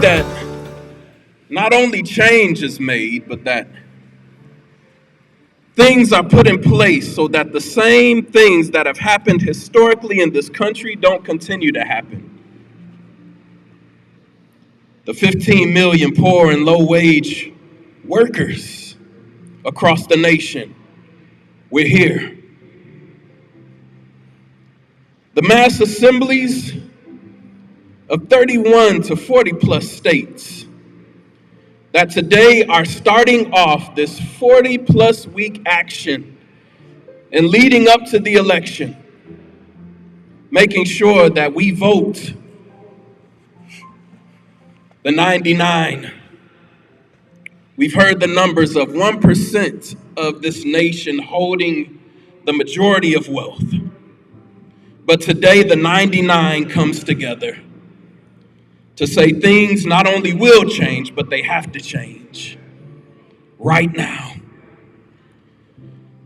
that not only change is made, but that things are put in place so that the same things that have happened historically in this country don't continue to happen. The 15 million poor and low-wage workers across the nation, we're here. The mass assemblies of 31 to 40 plus states that today are starting off this 40 plus week action and leading up to the election, making sure that we vote the 99. We've heard the numbers of 1% of this nation holding the majority of wealth. But today the 99 comes together to say things not only will change, but they have to change right now.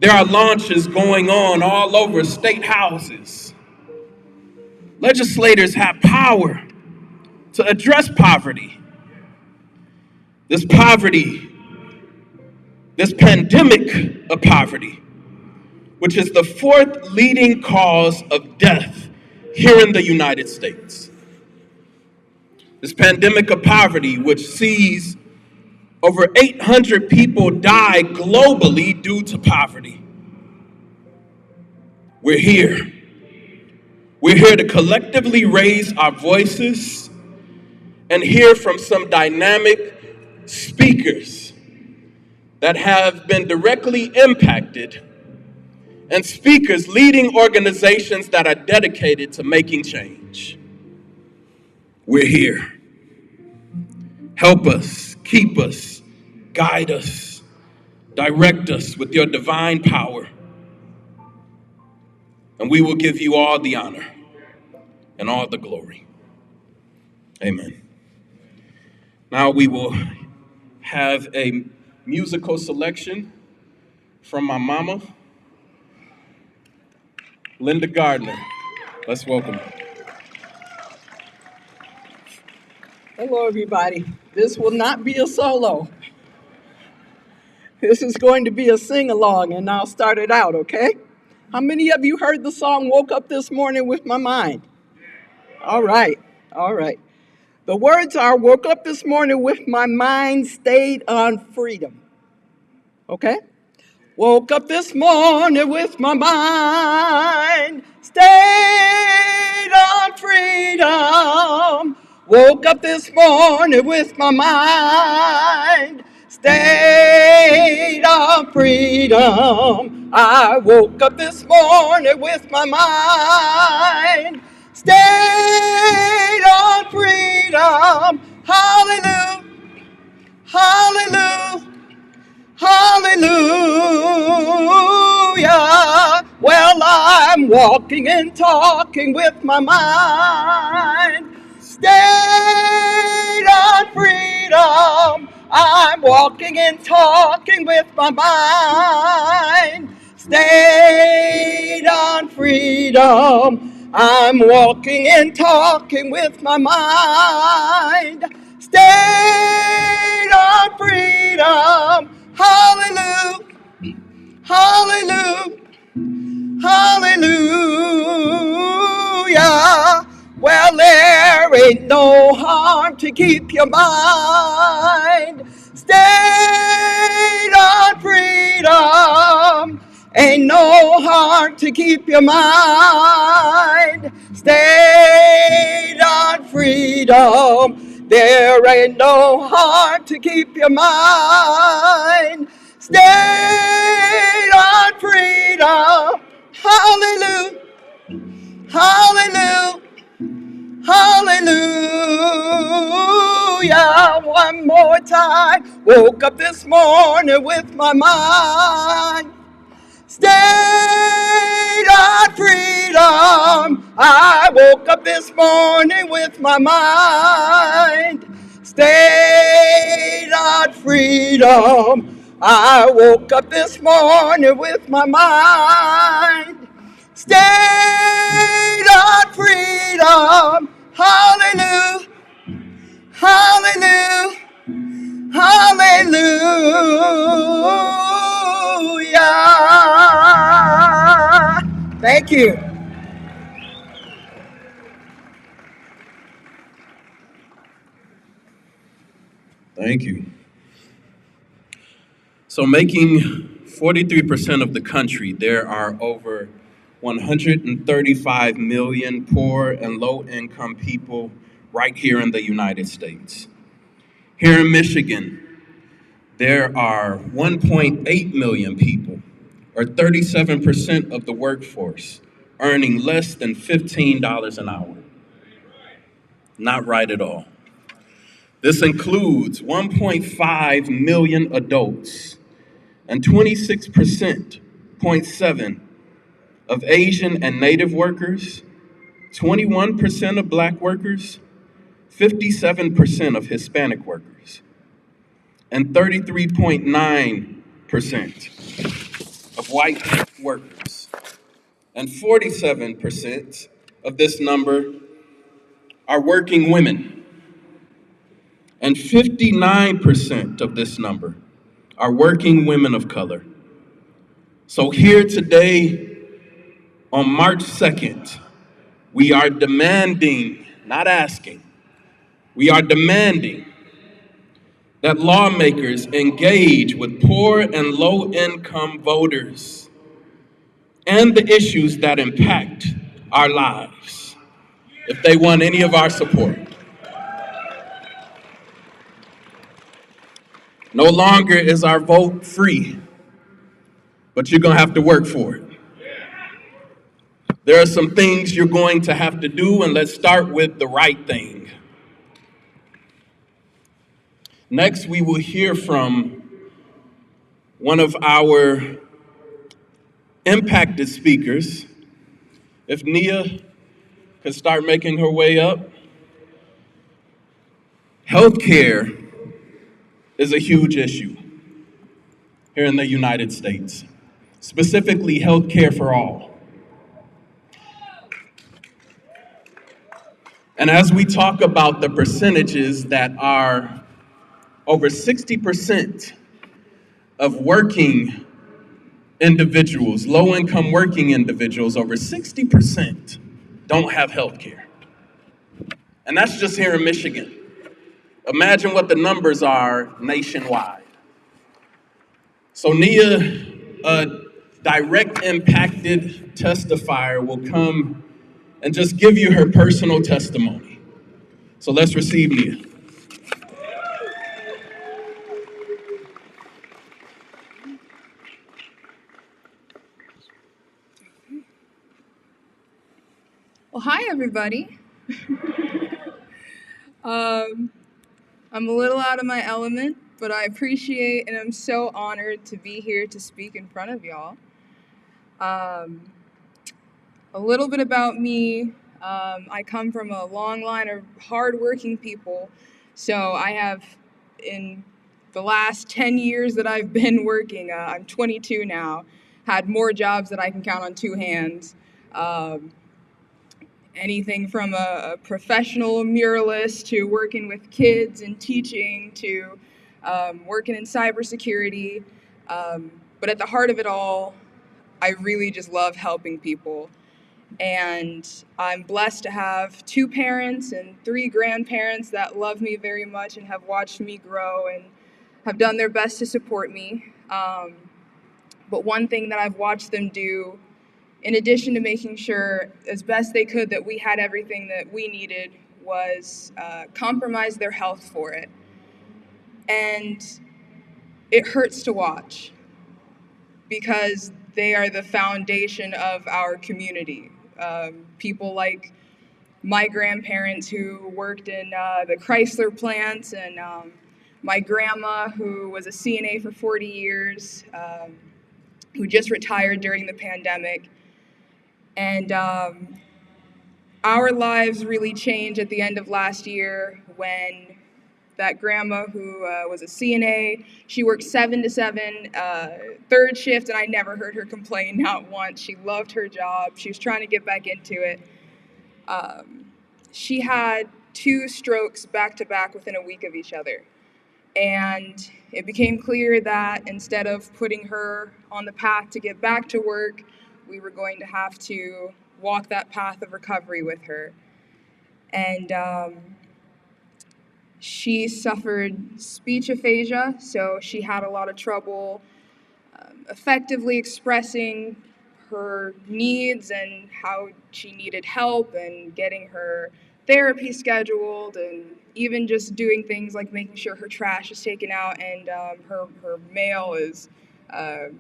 There are launches going on all over state houses. Legislators have power to address poverty. This pandemic of poverty, which is the fourth leading cause of death here in the United States. This pandemic of poverty, which sees over 800 people die globally due to poverty. We're here. We're here to collectively raise our voices and hear from some dynamic speakers that have been directly impacted and speakers leading organizations that are dedicated to making change. We're here. Help us, keep us, guide us, direct us with your divine power. And we will give you all the honor and all the glory. Amen. Now we will have a musical selection from my mama, Linda Gardner. Let's welcome her. Hello, everybody. This will not be a solo. This is going to be a sing-along, and I'll start it out, okay? How many of you heard the song Woke Up This Morning with My Mind? All right. The words are, woke up this morning with my mind stayed on freedom. Okay? Woke up this morning with my mind stayed on freedom. Woke up this morning with my mind stayed on freedom. I woke up this morning with my mind stayed on freedom. Hallelujah, hallelujah, hallelujah. Well, I'm walking and talking with my mind stayed on freedom. I'm walking and talking with my mind stayed on freedom. I'm walking and talking with my mind stayed on freedom. Hallelujah, hallelujah, hallelujah. Well, there ain't no harm to keep your mind stayed on freedom. Ain't no harm to keep your mind stayed on freedom. There ain't no harm to keep your mind stayed on freedom. Hallelujah, hallelujah, hallelujah. One more time. Woke up this morning with my mind stayed on freedom. I woke up this morning with my mind stayed on freedom. I woke up this morning with my mind stayed on freedom. Hallelujah, Hallelujah. Hallelujah. Thank you. Thank you. So, making 43% of the country, there are over 135 million poor and low income people right here in the United States. Here in Michigan, there are 1.8 million people, or 37% of the workforce, earning less than $15 an hour. Not right at all. This includes 1.5 million adults and 26%, 0.7 of Asian and Native workers, 21% of Black workers, 57% of Hispanic workers, and 33.9% of white workers. And 47% of this number are working women. And 59% of this number are working women of color. So here today, on March 2nd, we are demanding, not asking, we are demanding that lawmakers engage with poor and low-income voters and the issues that impact our lives if they want any of our support. No longer is our vote free, but you're going to have to work for it. There are some things you're going to have to do, and let's start with the right thing. Next, we will hear from one of our impacted speakers. If Nia could start making her way up. Healthcare is a huge issue here in the United States, specifically healthcare for all. And as we talk about the percentages that are over 60% of working individuals, low-income working individuals, over 60% don't have health care. And that's just here in Michigan. Imagine what the numbers are nationwide. So Nia, a direct impacted testifier, will come and just give you her personal testimony. So let's receive Nia. Well, hi, everybody. I'm a little out of my element, but I appreciate and I'm so honored to be here to speak in front of y'all. A little bit about me. I come from a long line of hardworking people. So I have, in the last 10 years that I've been working, I'm 22 now, had more jobs that I can count on two hands. Anything from a professional muralist to working with kids and teaching to working in cybersecurity. But at the heart of it all, I really just love helping people. And I'm blessed to have 2 parents and 3 grandparents that love me very much and have watched me grow and have done their best to support me. But one thing that I've watched them do, in addition to making sure as best they could that we had everything that we needed, was compromise their health for it. And it hurts to watch because they are the foundation of our community. People like my grandparents who worked in the Chrysler plants, and my grandma who was a CNA for 40 years, who just retired during the pandemic. And our lives really changed at the end of last year when that grandma who was a CNA, she worked 7 to 7, third shift, and I never heard her complain, not once. She loved her job. She was trying to get back into it. She had 2 strokes back to back within a week of each other. And it became clear that instead of putting her on the path to get back to work, we were going to have to walk that path of recovery with her. And she suffered speech aphasia, so she had a lot of trouble effectively expressing her needs and how she needed help and getting her therapy scheduled and even just doing things like making sure her trash is taken out and her mail is, the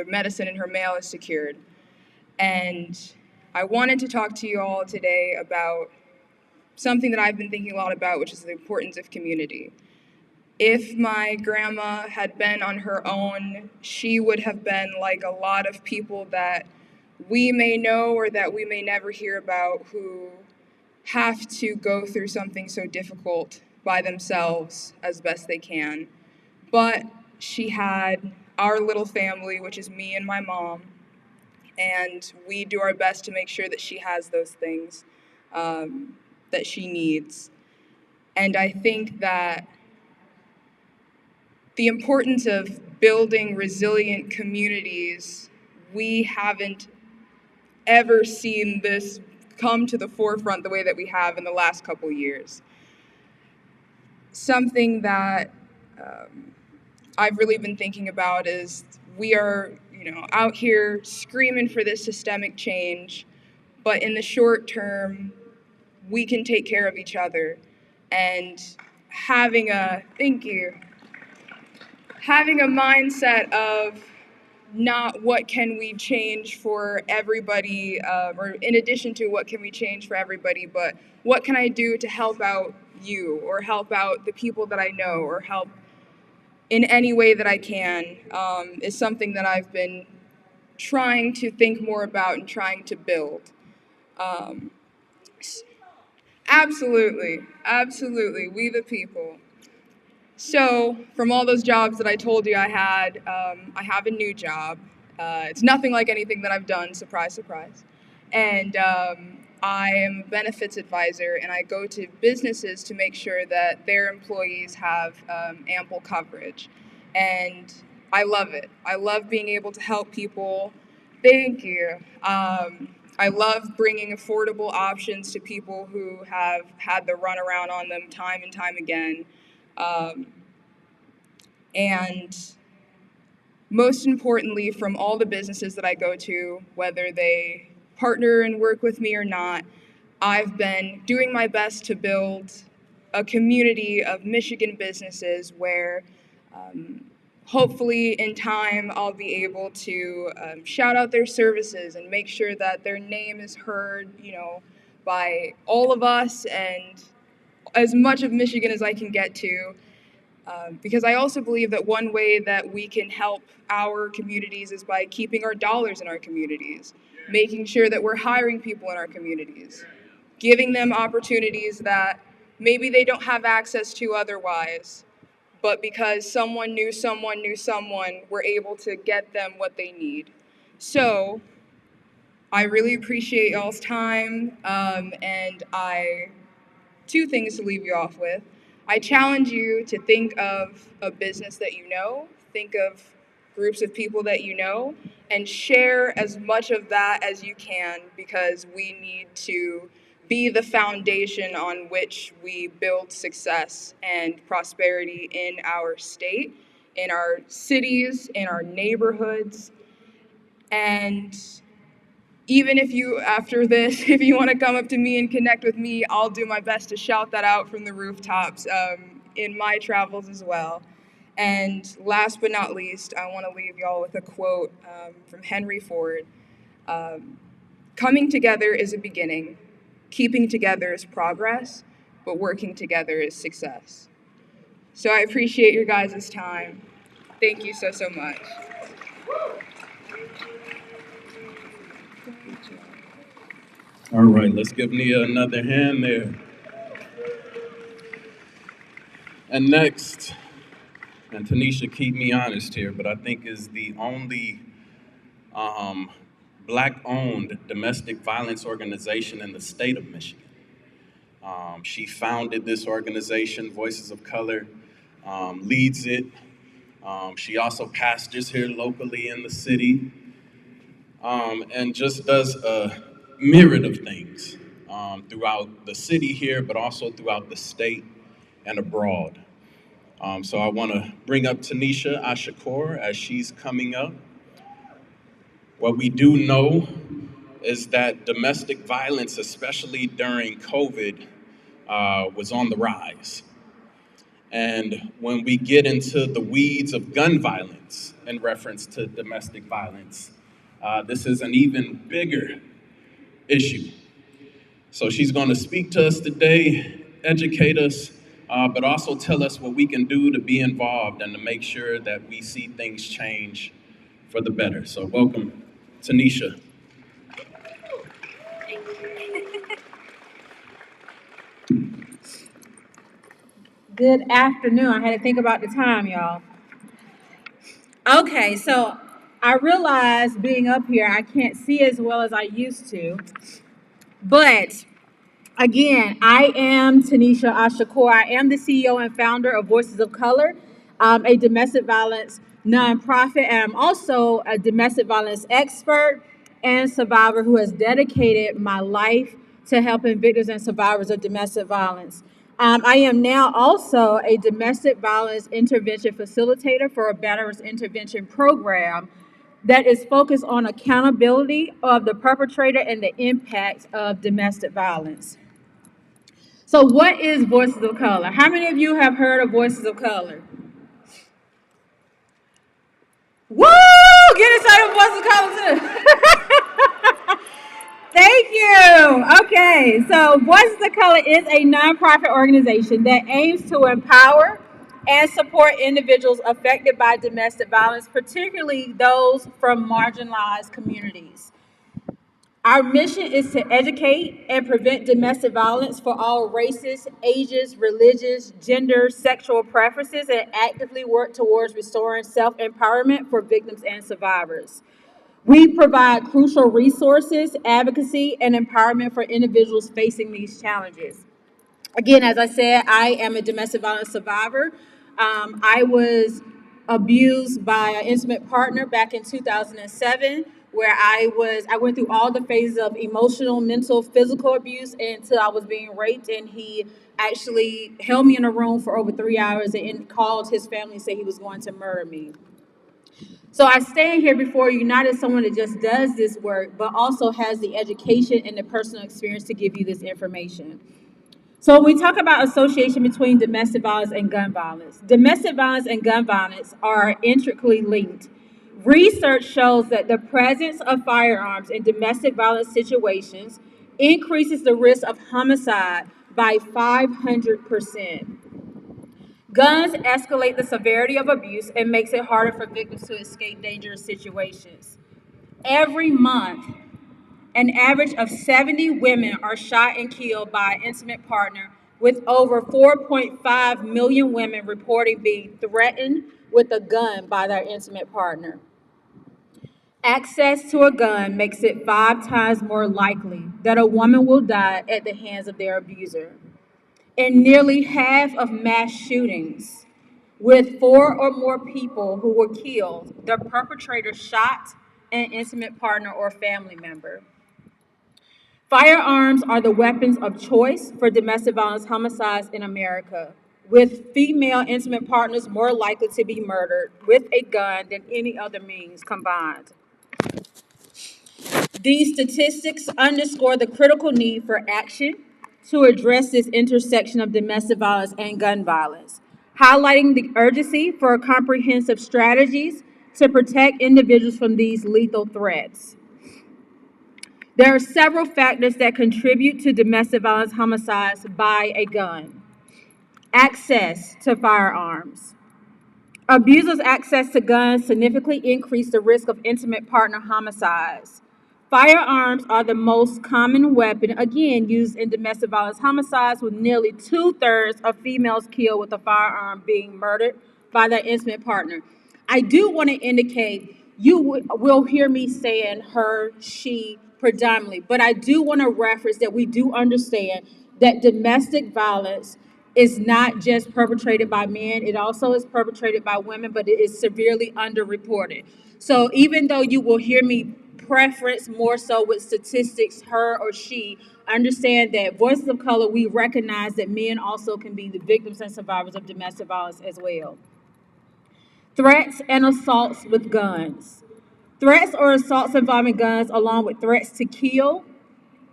medicine in her mail is secured. And I wanted to talk to you all today about something that I've been thinking a lot about, which is the importance of community. If my grandma had been on her own, she would have been like a lot of people that we may know or that we may never hear about who have to go through something so difficult by themselves as best they can. But she had our little family, which is me and my mom, and we do our best to make sure that she has those things that she needs. And I think that the importance of building resilient communities, we haven't ever seen this come to the forefront the way that we have in the last couple years. Something that I've really been thinking about is we are, out here screaming for this systemic change, but in the short term, we can take care of each other. And having a mindset of not what can we change for everybody, or in addition to what can we change for everybody, but what can I do to help out you or help out the people that I know or help in any way that I can, is something that I've been trying to think more about and trying to build. Absolutely, we the people. So, from all those jobs that I told you I had, I have a new job. It's nothing like anything that I've done, surprise, surprise. And I am a benefits advisor, and I go to businesses to make sure that their employees have ample coverage. And I love it. I love being able to help people. Thank you. I love bringing affordable options to people who have had the runaround on them time and time again. And most importantly, from all the businesses that I go to, whether they partner and work with me or not, I've been doing my best to build a community of Michigan businesses where hopefully in time I'll be able to shout out their services and make sure that their name is heard, by all of us and as much of Michigan as I can get to. Because I also believe that one way that we can help our communities is by keeping our dollars in our communities, making sure that we're hiring people in our communities, giving them opportunities that maybe they don't have access to otherwise, but because someone knew someone, we're able to get them what they need. So I really appreciate y'all's time, and two things to leave you off with. I challenge you to think of a business that you know, think of groups of people that you know, and share as much of that as you can, because we need to be the foundation on which we build success and prosperity in our state, in our cities, in our neighborhoods. And even if you, after this, if you want to come up to me and connect with me, I'll do my best to shout that out from the rooftops in my travels as well. And last but not least, I want to leave y'all with a quote from Henry Ford. Coming together is a beginning. Keeping together is progress, but working together is success. So I appreciate your guys' time. Thank you so, so much. All right, let's give Nia another hand there. And next, and Tanisha, keep me honest here, but I think is the only Black-owned domestic violence organization in the state of Michigan. She founded this organization, Voices of Color, leads it. She also pastors here locally in the city, and just does a myriad of things throughout the city here, but also throughout the state and abroad. So I want to bring up Tanisha Ashakur as she's coming up. What we do know is that domestic violence, especially during COVID, was on the rise. And when we get into the weeds of gun violence in reference to domestic violence, this is an even bigger issue. So she's going to speak to us today, educate us, but also tell us what we can do to be involved and to make sure that we see things change for the better. So welcome, Tanisha. Good afternoon. I had to think about the time, y'all. Okay, so I realize being up here, I can't see as well as I used to. But again, I am Tanisha Ashakur. I am the CEO and founder of Voices of Color, a domestic violence nonprofit, and I'm also a domestic violence expert and survivor who has dedicated my life to helping victims and survivors of domestic violence. I am now also a domestic violence intervention facilitator for a veterans intervention program that is focused on accountability of the perpetrator and the impact of domestic violence. So what is Voices of Color? How many of you have heard of Voices of Color? Woo! Get excited for Voices of Color too. Thank you. Okay, so Voices of Color is a nonprofit organization that aims to empower and support individuals affected by domestic violence, particularly those from marginalized communities. Our mission is to educate and prevent domestic violence for all races, ages, religions, genders, sexual preferences, and actively work towards restoring self-empowerment for victims and survivors. We provide crucial resources, advocacy, and empowerment for individuals facing these challenges. Again, as I said, I am a domestic violence survivor. I was abused by an intimate partner back in 2007, where I went through all the phases of emotional, mental, physical abuse until I was being raped, and he actually held me in a room for over 3 hours and called his family and said he was going to murder me. So I stand here before you not as someone that just does this work, but also has the education and the personal experience to give you this information. So when we talk about association between domestic violence and gun violence and gun violence are intricately linked. Research shows that the presence of firearms in domestic violence situations increases the risk of homicide by 500%. Guns escalate the severity of abuse and makes it harder for victims to escape dangerous situations. Every month, an average of 70 women are shot and killed by an intimate partner, with over 4.5 million women reporting being threatened with a gun by their intimate partner. Access to a gun makes it 5 times more likely that a woman will die at the hands of their abuser. In nearly half of mass shootings, with 4 or more people who were killed, the perpetrator shot an intimate partner or family member. Firearms are the weapons of choice for domestic violence homicides in America, with female intimate partners more likely to be murdered with a gun than any other means combined. These statistics underscore the critical need for action to address this intersection of domestic violence and gun violence, highlighting the urgency for comprehensive strategies to protect individuals from these lethal threats. There are several factors that contribute to domestic violence homicides by a gun. Access to firearms. Abusers' access to guns significantly increase the risk of intimate partner homicides. Firearms are the most common weapon, again, used in domestic violence homicides, with nearly 2/3 of females killed with a firearm being murdered by their intimate partner. I do want to indicate, you will hear me saying her, she, predominantly, but I do want to reference that we do understand that domestic violence is not just perpetrated by men, it also is perpetrated by women, but it is severely underreported. So even though you will hear me preference more so with statistics, her or she, understand that voices of color, we recognize that men also can be the victims and survivors of domestic violence as well. Threats and assaults with guns. Threats or assaults involving guns, along with threats to kill,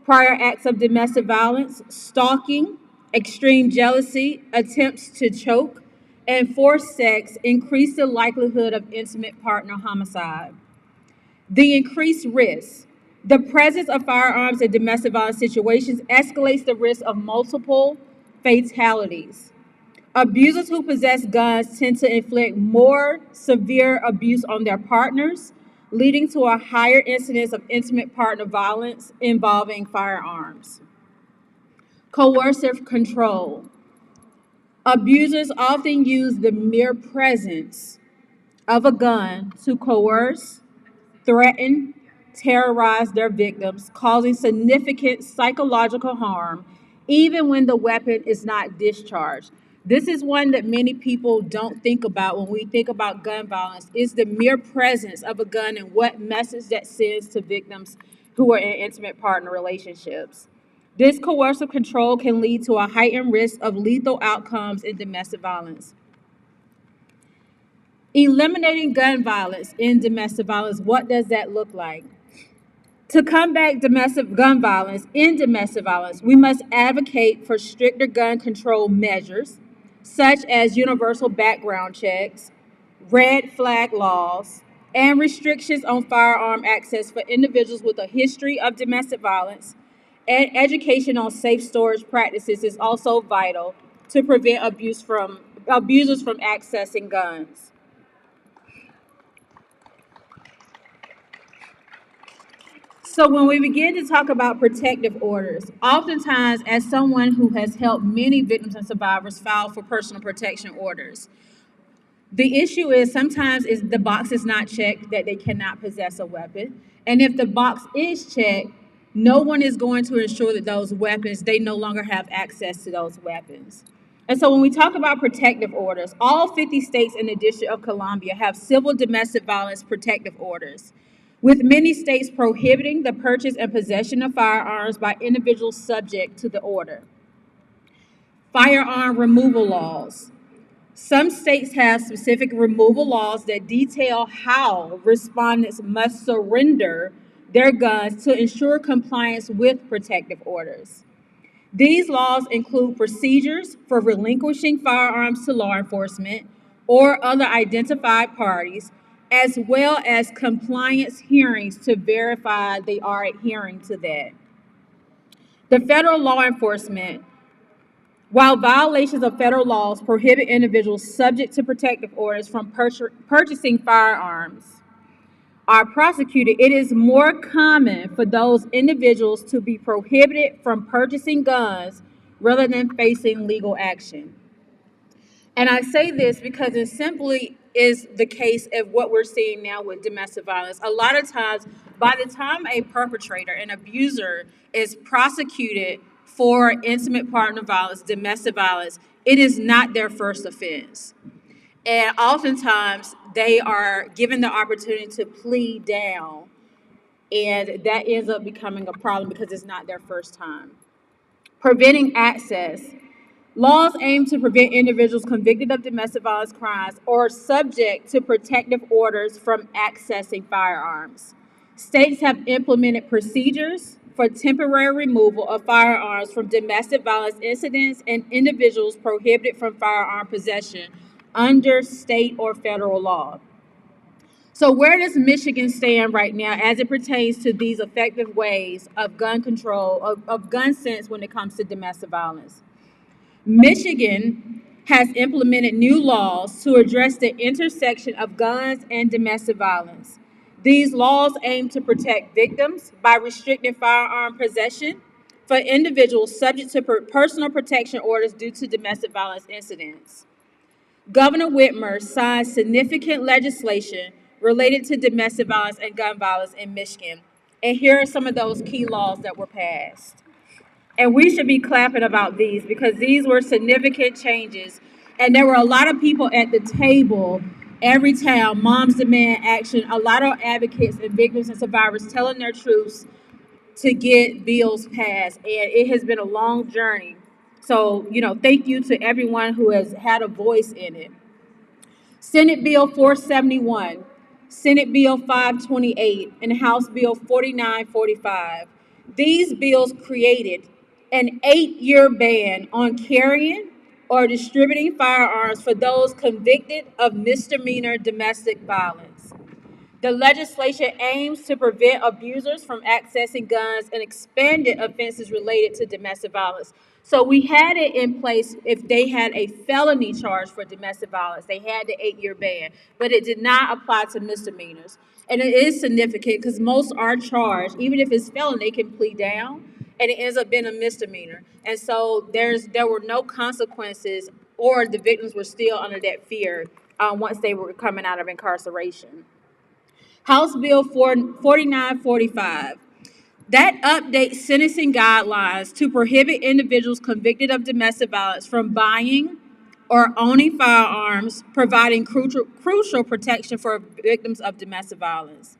prior acts of domestic violence, stalking, extreme jealousy, attempts to choke, and forced sex increase the likelihood of intimate partner homicide. The increased risk. The presence of firearms in domestic violence situations escalates the risk of multiple fatalities. Abusers who possess guns tend to inflict more severe abuse on their partners, leading to a higher incidence of intimate partner violence involving firearms. Coercive control. Abusers often use the mere presence of a gun to coerce, threaten, terrorize their victims, causing significant psychological harm even when the weapon is not discharged. This is one that many people don't think about when we think about gun violence, is the mere presence of a gun and what message that sends to victims who are in intimate partner relationships. This coercive control can lead to a heightened risk of lethal outcomes in domestic violence. Eliminating gun violence in domestic violence, what does that look like? To combat domestic gun violence in domestic violence, we must advocate for stricter gun control measures, such as universal background checks, red flag laws, and restrictions on firearm access for individuals with a history of domestic violence. And education on safe storage practices is also vital to prevent abusers from accessing guns. So when we begin to talk about protective orders, oftentimes as someone who has helped many victims and survivors file for personal protection orders, the issue is sometimes is the box is not checked that they cannot possess a weapon. And if the box is checked, no one is going to ensure that those weapons, they no longer have access to those weapons. And so when we talk about protective orders, all 50 states in the District of Columbia have civil domestic violence protective orders, with many states prohibiting the purchase and possession of firearms by individuals subject to the order. Firearm removal laws. Some states have specific removal laws that detail how respondents must surrender their guns to ensure compliance with protective orders. These laws include procedures for relinquishing firearms to law enforcement or other identified parties, as well as compliance hearings to verify they are adhering to that. The federal law enforcement, while violations of federal laws prohibit individuals subject to protective orders from purchasing firearms are prosecuted, it is more common for those individuals to be prohibited from purchasing guns rather than facing legal action. And I say this because it simply is the case of what we're seeing now with domestic violence. A lot of times, by the time a perpetrator, an abuser, is prosecuted for intimate partner violence, domestic violence, it is not their first offense. And oftentimes, they are given the opportunity to plead down, and that ends up becoming a problem because it's not their first time. Preventing access. Laws aim to prevent individuals convicted of domestic violence crimes or subject to protective orders from accessing firearms. States have implemented procedures for temporary removal of firearms from domestic violence incidents and individuals prohibited from firearm possession under state or federal law. So where does Michigan stand right now as it pertains to these effective ways of gun control, of gun sense when it comes to domestic violence? Michigan has implemented new laws to address the intersection of guns and domestic violence. These laws aim to protect victims by restricting firearm possession for individuals subject to personal protection orders due to domestic violence incidents. Governor Whitmer signed significant legislation related to domestic violence and gun violence in Michigan. And here are some of those key laws that were passed. And we should be clapping about these because these were significant changes. And there were a lot of people at the table every time, Moms Demand Action, a lot of advocates and victims and survivors telling their truths to get bills passed. And it has been a long journey. So, thank you to everyone who has had a voice in it. Senate Bill 471, Senate Bill 528, and House Bill 4945. These bills created an 8-year ban on carrying or distributing firearms for those convicted of misdemeanor domestic violence. The legislation aims to prevent abusers from accessing guns and expanded offenses related to domestic violence. So we had it in place if they had a felony charge for domestic violence. They had the 8-year ban, but it did not apply to misdemeanors. And it is significant because most are charged, even if it's felony, they can plead down, and it ends up being a misdemeanor. And so there were no consequences, or the victims were still under that fear once they were coming out of incarceration. House Bill 4945. That updates sentencing guidelines to prohibit individuals convicted of domestic violence from buying or owning firearms, providing crucial protection for victims of domestic violence.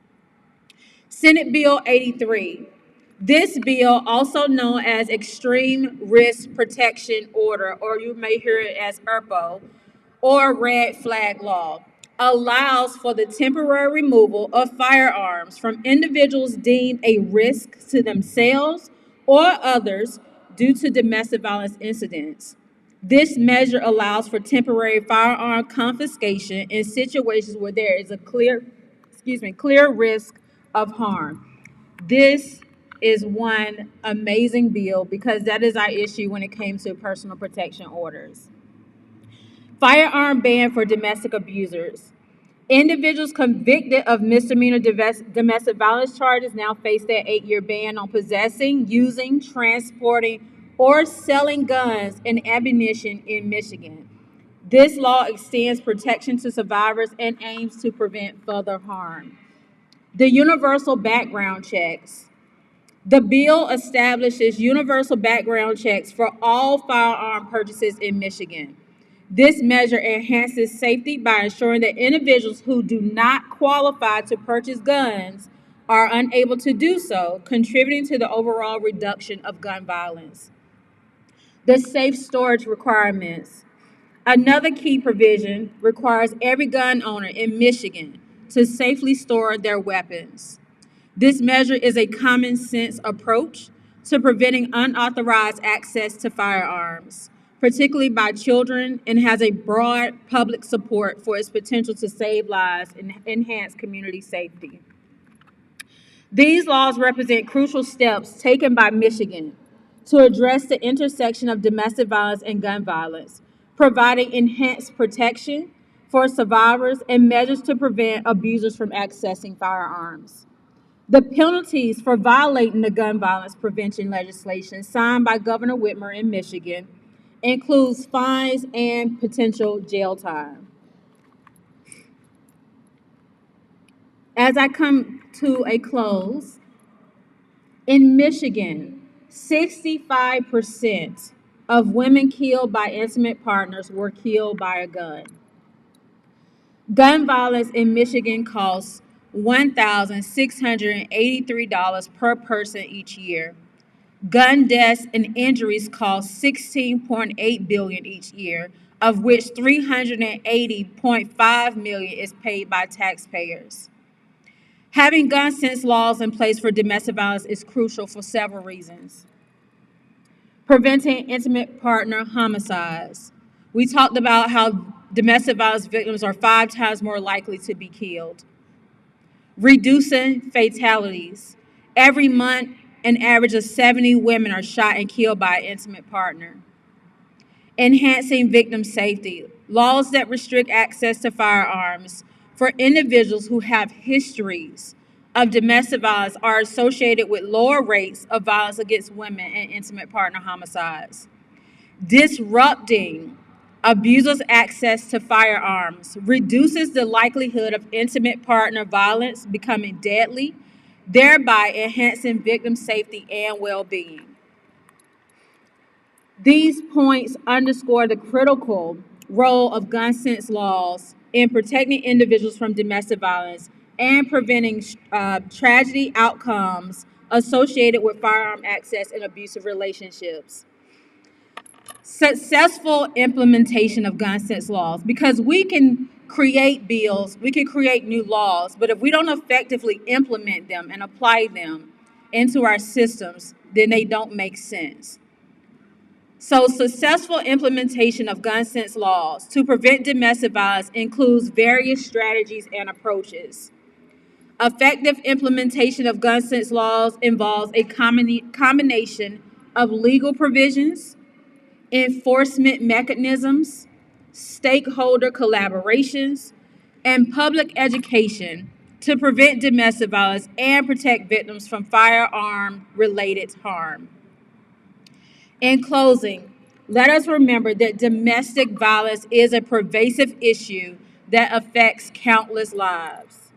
Senate Bill 83. This bill, also known as Extreme Risk Protection Order, or you may hear it as ERPO, or Red Flag Law, allows for the temporary removal of firearms from individuals deemed a risk to themselves or others due to domestic violence incidents. This measure allows for temporary firearm confiscation in situations where there is a clear risk of harm. This is one amazing bill because that is our issue when it came to personal protection orders. Firearm ban for domestic abusers. Individuals convicted of misdemeanor domestic violence charges now face that 8-year ban on possessing, using, transporting, or selling guns and ammunition in Michigan. This law extends protection to survivors and aims to prevent further harm. The universal background checks. The bill establishes universal background checks for all firearm purchases in Michigan. This measure enhances safety by ensuring that individuals who do not qualify to purchase guns are unable to do so, contributing to the overall reduction of gun violence. The safe storage requirements. Another key provision requires every gun owner in Michigan to safely store their weapons. This measure is a common sense approach to preventing unauthorized access to firearms, particularly by children, and has a broad public support for its potential to save lives and enhance community safety. These laws represent crucial steps taken by Michigan to address the intersection of domestic violence and gun violence, providing enhanced protection for survivors and measures to prevent abusers from accessing firearms. The penalties for violating the gun violence prevention legislation signed by Governor Whitmer in Michigan includes fines and potential jail time. As I come to a close, in Michigan, 65% of women killed by intimate partners were killed by a gun. Gun violence in Michigan costs $1,683 per person each year. Gun deaths and injuries cost $16.8 billion each year, of which $380.5 million is paid by taxpayers. Having gun sense laws in place for domestic violence is crucial for several reasons. Preventing intimate partner homicides. We talked about how domestic violence victims are 5 times more likely to be killed. Reducing fatalities. Every month, an average of 70 women are shot and killed by an intimate partner. Enhancing victim safety. Laws that restrict access to firearms for individuals who have histories of domestic violence are associated with lower rates of violence against women and intimate partner homicides. Disrupting abusers' access to firearms reduces the likelihood of intimate partner violence becoming deadly, thereby enhancing victim safety and well-being. These points underscore the critical role of gun sense laws in protecting individuals from domestic violence and preventing tragedy outcomes associated with firearm access in abusive relationships. Successful implementation of gun sense laws, because we can create bills, we can create new laws, but if we don't effectively implement them and apply them into our systems, then they don't make sense. So, successful implementation of gun sense laws to prevent domestic violence includes various strategies and approaches. Effective implementation of gun sense laws involves a combination of legal provisions, enforcement mechanisms, stakeholder collaborations, and public education to prevent domestic violence and protect victims from firearm related harm. In closing, let us remember that domestic violence is a pervasive issue that affects countless lives.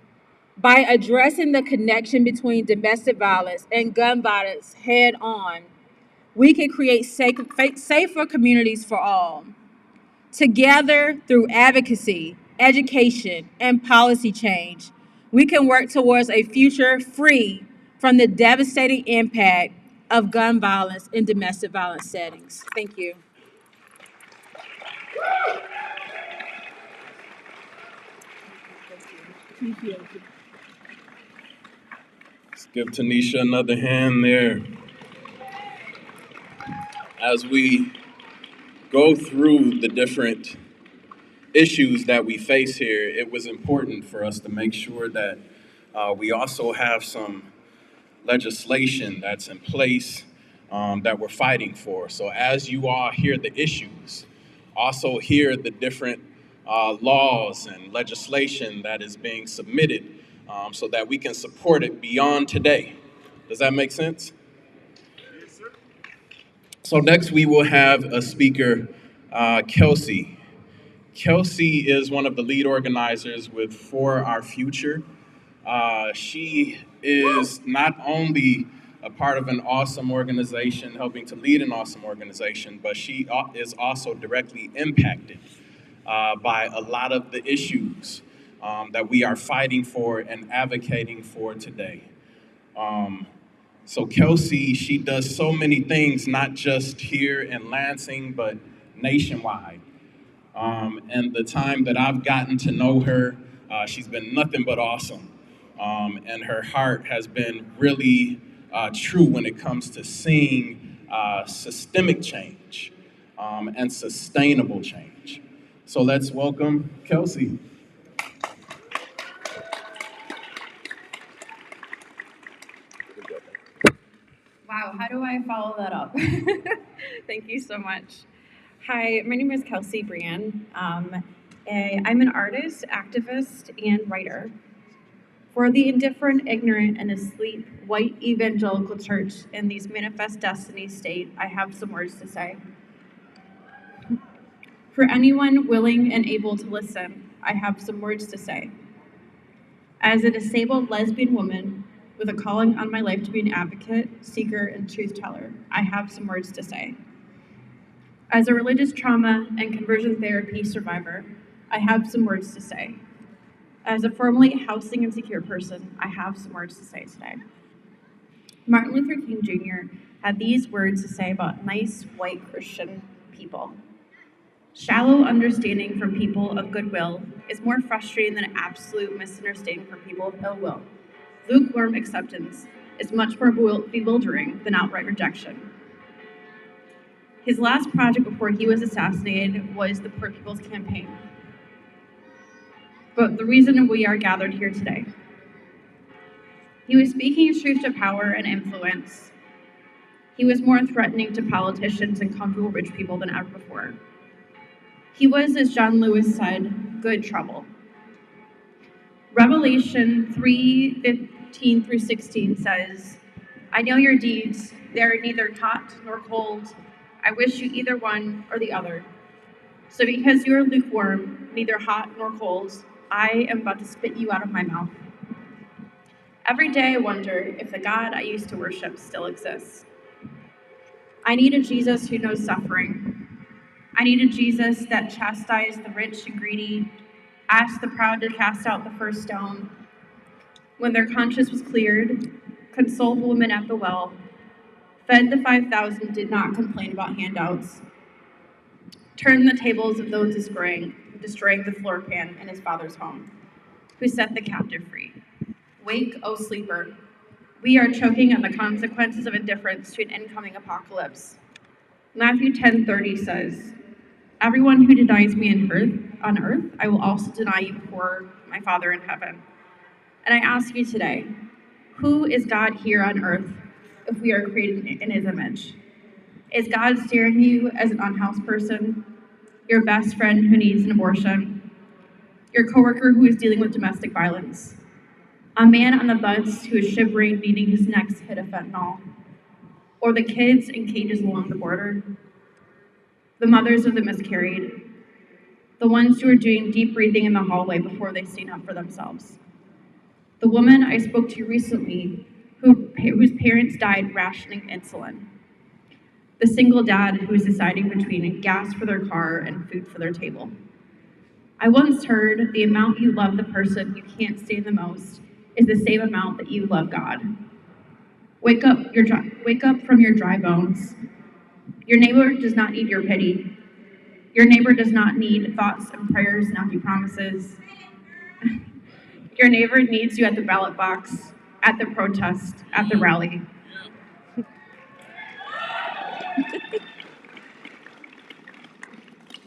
By addressing the connection between domestic violence and gun violence head on, we can create safer communities for all. Together, through advocacy, education, and policy change, we can work towards a future free from the devastating impact of gun violence in domestic violence settings. Thank you. Let's give Tanisha another hand there. As we go through the different issues that we face here, it was important for us to make sure that we also have some legislation that's in place that we're fighting for. So as you all hear the issues, also hear the different laws and legislation that is being submitted so that we can support it beyond today. Does that make sense? So next we will have a speaker, Kelsey. Kelsey is one of the lead organizers with For Our Future. She is not only a part of an awesome organization, helping to lead an awesome organization, but she is also directly impacted by a lot of the issues that we are fighting for and advocating for today. So Kelsey, she does so many things, not just here in Lansing, but nationwide. And the time that I've gotten to know her, she's been nothing but awesome. And her heart has been really true when it comes to seeing systemic change and sustainable change. So let's welcome Kelsey. Wow, how do I follow that up? Thank you so much. Hi, my name is Kelsey Brian. I'm an artist, activist, and writer. For the indifferent, ignorant, and asleep white evangelical church in these manifest destiny state, I have some words to say. For anyone willing and able to listen, I have some words to say. As a disabled lesbian woman with a calling on my life to be an advocate, seeker, and truth teller, I have some words to say. As a religious trauma and conversion therapy survivor, I have some words to say. As a formerly housing insecure person, I have some words to say today. Martin Luther King Jr. had these words to say about nice white Christian people. Shallow understanding from people of goodwill is more frustrating than absolute misunderstanding from people of ill will. Lukewarm acceptance is much more bewildering than outright rejection. His last project before he was assassinated was the Poor People's Campaign. But the reason we are gathered here today. He was speaking truth to power and influence. He was more threatening to politicians and comfortable rich people than ever before. He was, as John Lewis said, good trouble. Revelation 3:15 through 16 says, I know your deeds. They are neither hot nor cold. I wish you either one or the other. So because you are lukewarm, neither hot nor cold, I am about to spit you out of my mouth. Every day I wonder if the God I used to worship still exists. I need a Jesus who knows suffering. I need a Jesus that chastised the rich and greedy, asked the proud to cast out the first stone. When their conscience was cleared, consoled the woman at the well, fed the 5,000, did not complain about handouts, turned the tables of those destroying the floor pan in his father's home, who set the captive free. Wake, O sleeper. We are choking on the consequences of indifference to an incoming apocalypse. Matthew 10:30 says, "Everyone who denies me on earth, I will also deny you before my Father in heaven." And I ask you today, who is God here on earth if we are created in his image? Is God staring you as an unhoused person, your best friend who needs an abortion, your coworker who is dealing with domestic violence, a man on the bus who is shivering needing his next hit of fentanyl, or the kids in cages along the border, the mothers of the miscarried, the ones who are doing deep breathing in the hallway before they stand up for themselves, the woman I spoke to recently whose parents died rationing insulin, the single dad who is deciding between gas for their car and food for their table. I once heard the amount you love the person you can't stand the most is the same amount that you love God. Wake up from your dry bones. Your neighbor does not need your pity. Your neighbor does not need thoughts and prayers and empty promises. Your neighbor needs you at the ballot box, at the protest, at the rally.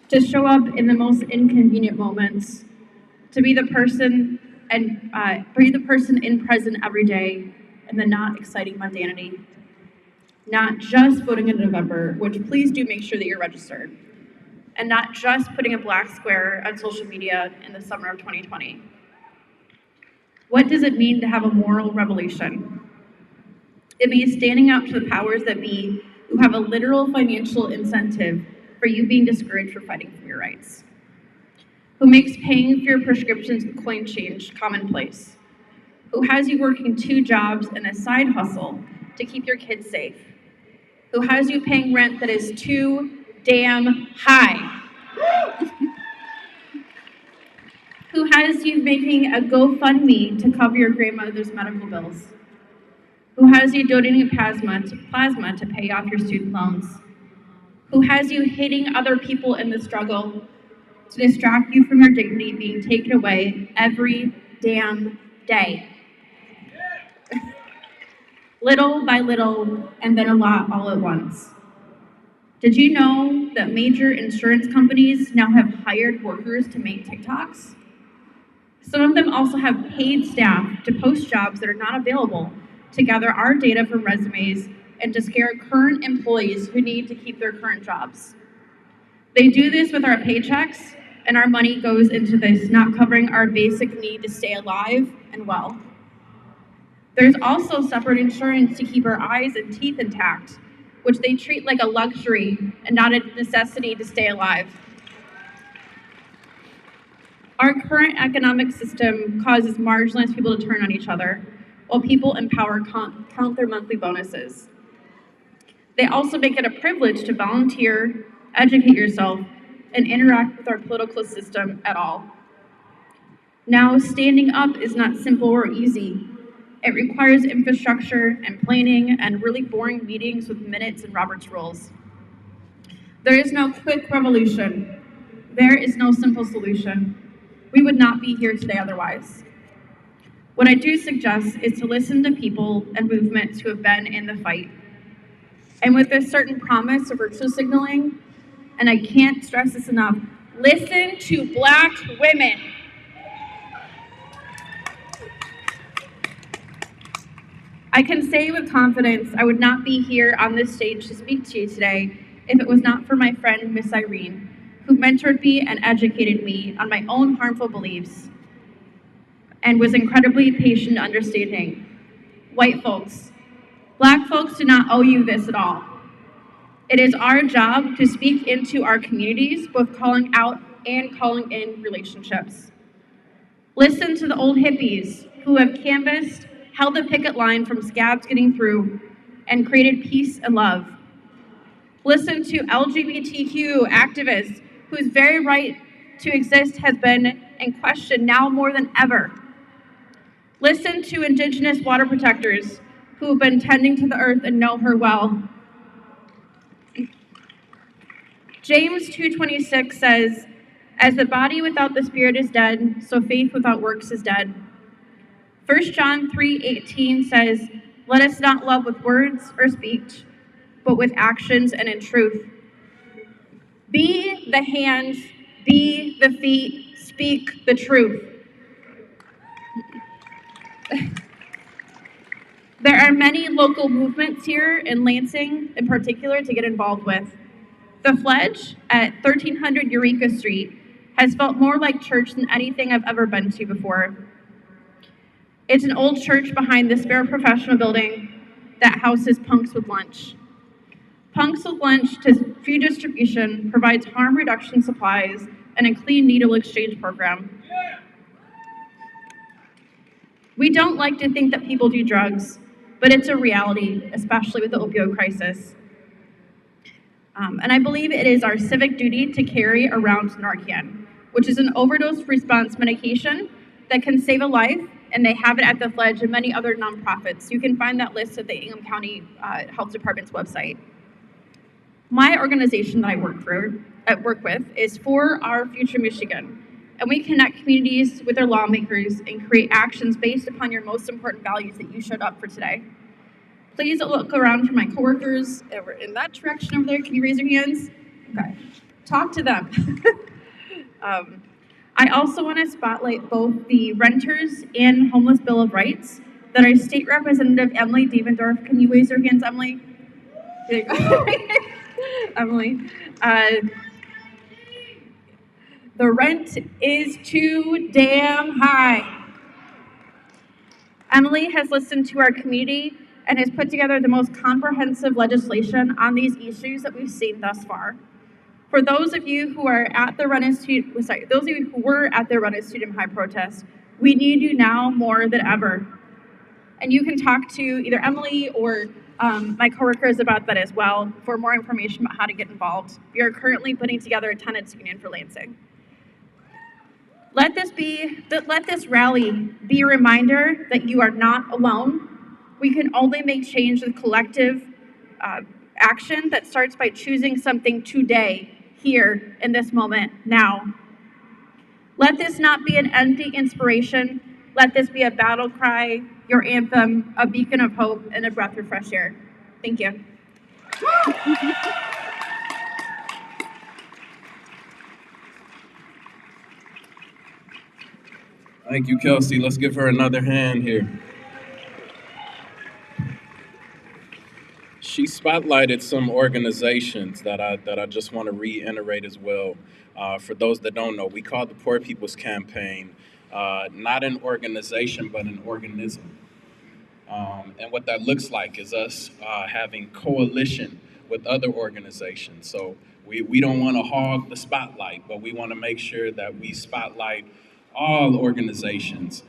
To show up in the most inconvenient moments, to be the person in present every day in the not exciting mundanity. Not just voting in November, which please do make sure that you're registered, and not just putting a black square on social media in the summer of 2020. What does it mean to have a moral revolution? It means standing up to the powers that be who have a literal financial incentive for you being discouraged for fighting for your rights, who makes paying for your prescriptions with coin change commonplace, who has you working 2 jobs and a side hustle to keep your kids safe, who has you paying rent that is too damn high, who has you making a GoFundMe to cover your grandmother's medical bills, who has you donating plasma to pay off your student loans, who has you hating other people in the struggle to distract you from your dignity being taken away every damn day. Little by little, and then a lot all at once. Did you know that major insurance companies now have hired workers to make TikToks? Some of them also have paid staff to post jobs that are not available to gather our data from resumes and to scare current employees who need to keep their current jobs. They do this with our paychecks, and our money goes into this, not covering our basic need to stay alive and well. There's also separate insurance to keep our eyes and teeth intact, which they treat like a luxury and not a necessity to stay alive. Our current economic system causes marginalized people to turn on each other, while people in power count their monthly bonuses. They also make it a privilege to volunteer, educate yourself, and interact with our political system at all. Now, standing up is not simple or easy. It requires infrastructure and planning and really boring meetings with minutes and Robert's rules. There is no quick revolution. There is no simple solution. We would not be here today otherwise. What I do suggest is to listen to people and movements who have been in the fight. And with a certain promise of virtue signaling, and I can't stress this enough, listen to Black women. I can say with confidence I would not be here on this stage to speak to you today if it was not for my friend, Miss Irene, who mentored me and educated me on my own harmful beliefs and was incredibly patient and understanding. White folks, Black folks do not owe you this at all. It is our job to speak into our communities, both calling out and calling in relationships. Listen to the old hippies who have canvassed, held the picket line from scabs getting through, and created peace and love. Listen to LGBTQ activists whose very right to exist has been in question now more than ever. Listen to Indigenous water protectors who have been tending to the earth and know her well. James 2:26 says, "As the body without the spirit is dead, so faith without works is dead." 1 John 3:18 says, "Let us not love with words or speech, but with actions and in truth." Be the hands, be the feet, speak the truth. There are many local movements here in Lansing in particular to get involved with. The Fledge at 1300 Eureka Street has felt more like church than anything I've ever been to before. It's an old church behind the spare professional building that houses Punks with Lunch. Punks with Lunch to food distribution provides harm reduction supplies and a clean needle exchange program. We don't like to think that people do drugs, but it's a reality, especially with the opioid crisis. And I believe it is our civic duty to carry around Narcan, which is an overdose response medication that can save a life, and they have it at the Fledge and many other nonprofits. You can find that list at the Ingham County Health Department's website. My organization that I work with is For Our Future Michigan, and we connect communities with their lawmakers and create actions based upon your most important values that you showed up for today. Please look around for my coworkers over in that direction over there. Can you raise your hands? Okay. Talk to them. I also want to spotlight both the Renters and Homeless Bill of Rights that our State Representative Emily Devendorf, can you raise your hands, Emily? There you go. Emily. The rent is too damn high. Emily has listened to our community and has put together the most comprehensive legislation on these issues that we've seen thus far. For those of you who are at the those of you who were at the Run Student High protest, we need you now more than ever. And you can talk to either Emily or my coworkers about that as well for more information about how to get involved. We are currently putting together a tenants union for Lansing. Let this rally be a reminder that you are not alone. We can only make change with collective action that starts by choosing something today, here, in this moment, now. Let this not be an empty inspiration. Let this be a battle cry, your anthem, a beacon of hope, and a breath of fresh air. Thank you. Thank you, Kelsey. Let's give her another hand here. She spotlighted some organizations that I just want to reiterate as well. For those that don't know, we call the Poor People's Campaign not an organization, but an organism. And what that looks like is us having coalition with other organizations. So we don't want to hog the spotlight, but we want to make sure that we spotlight all organizations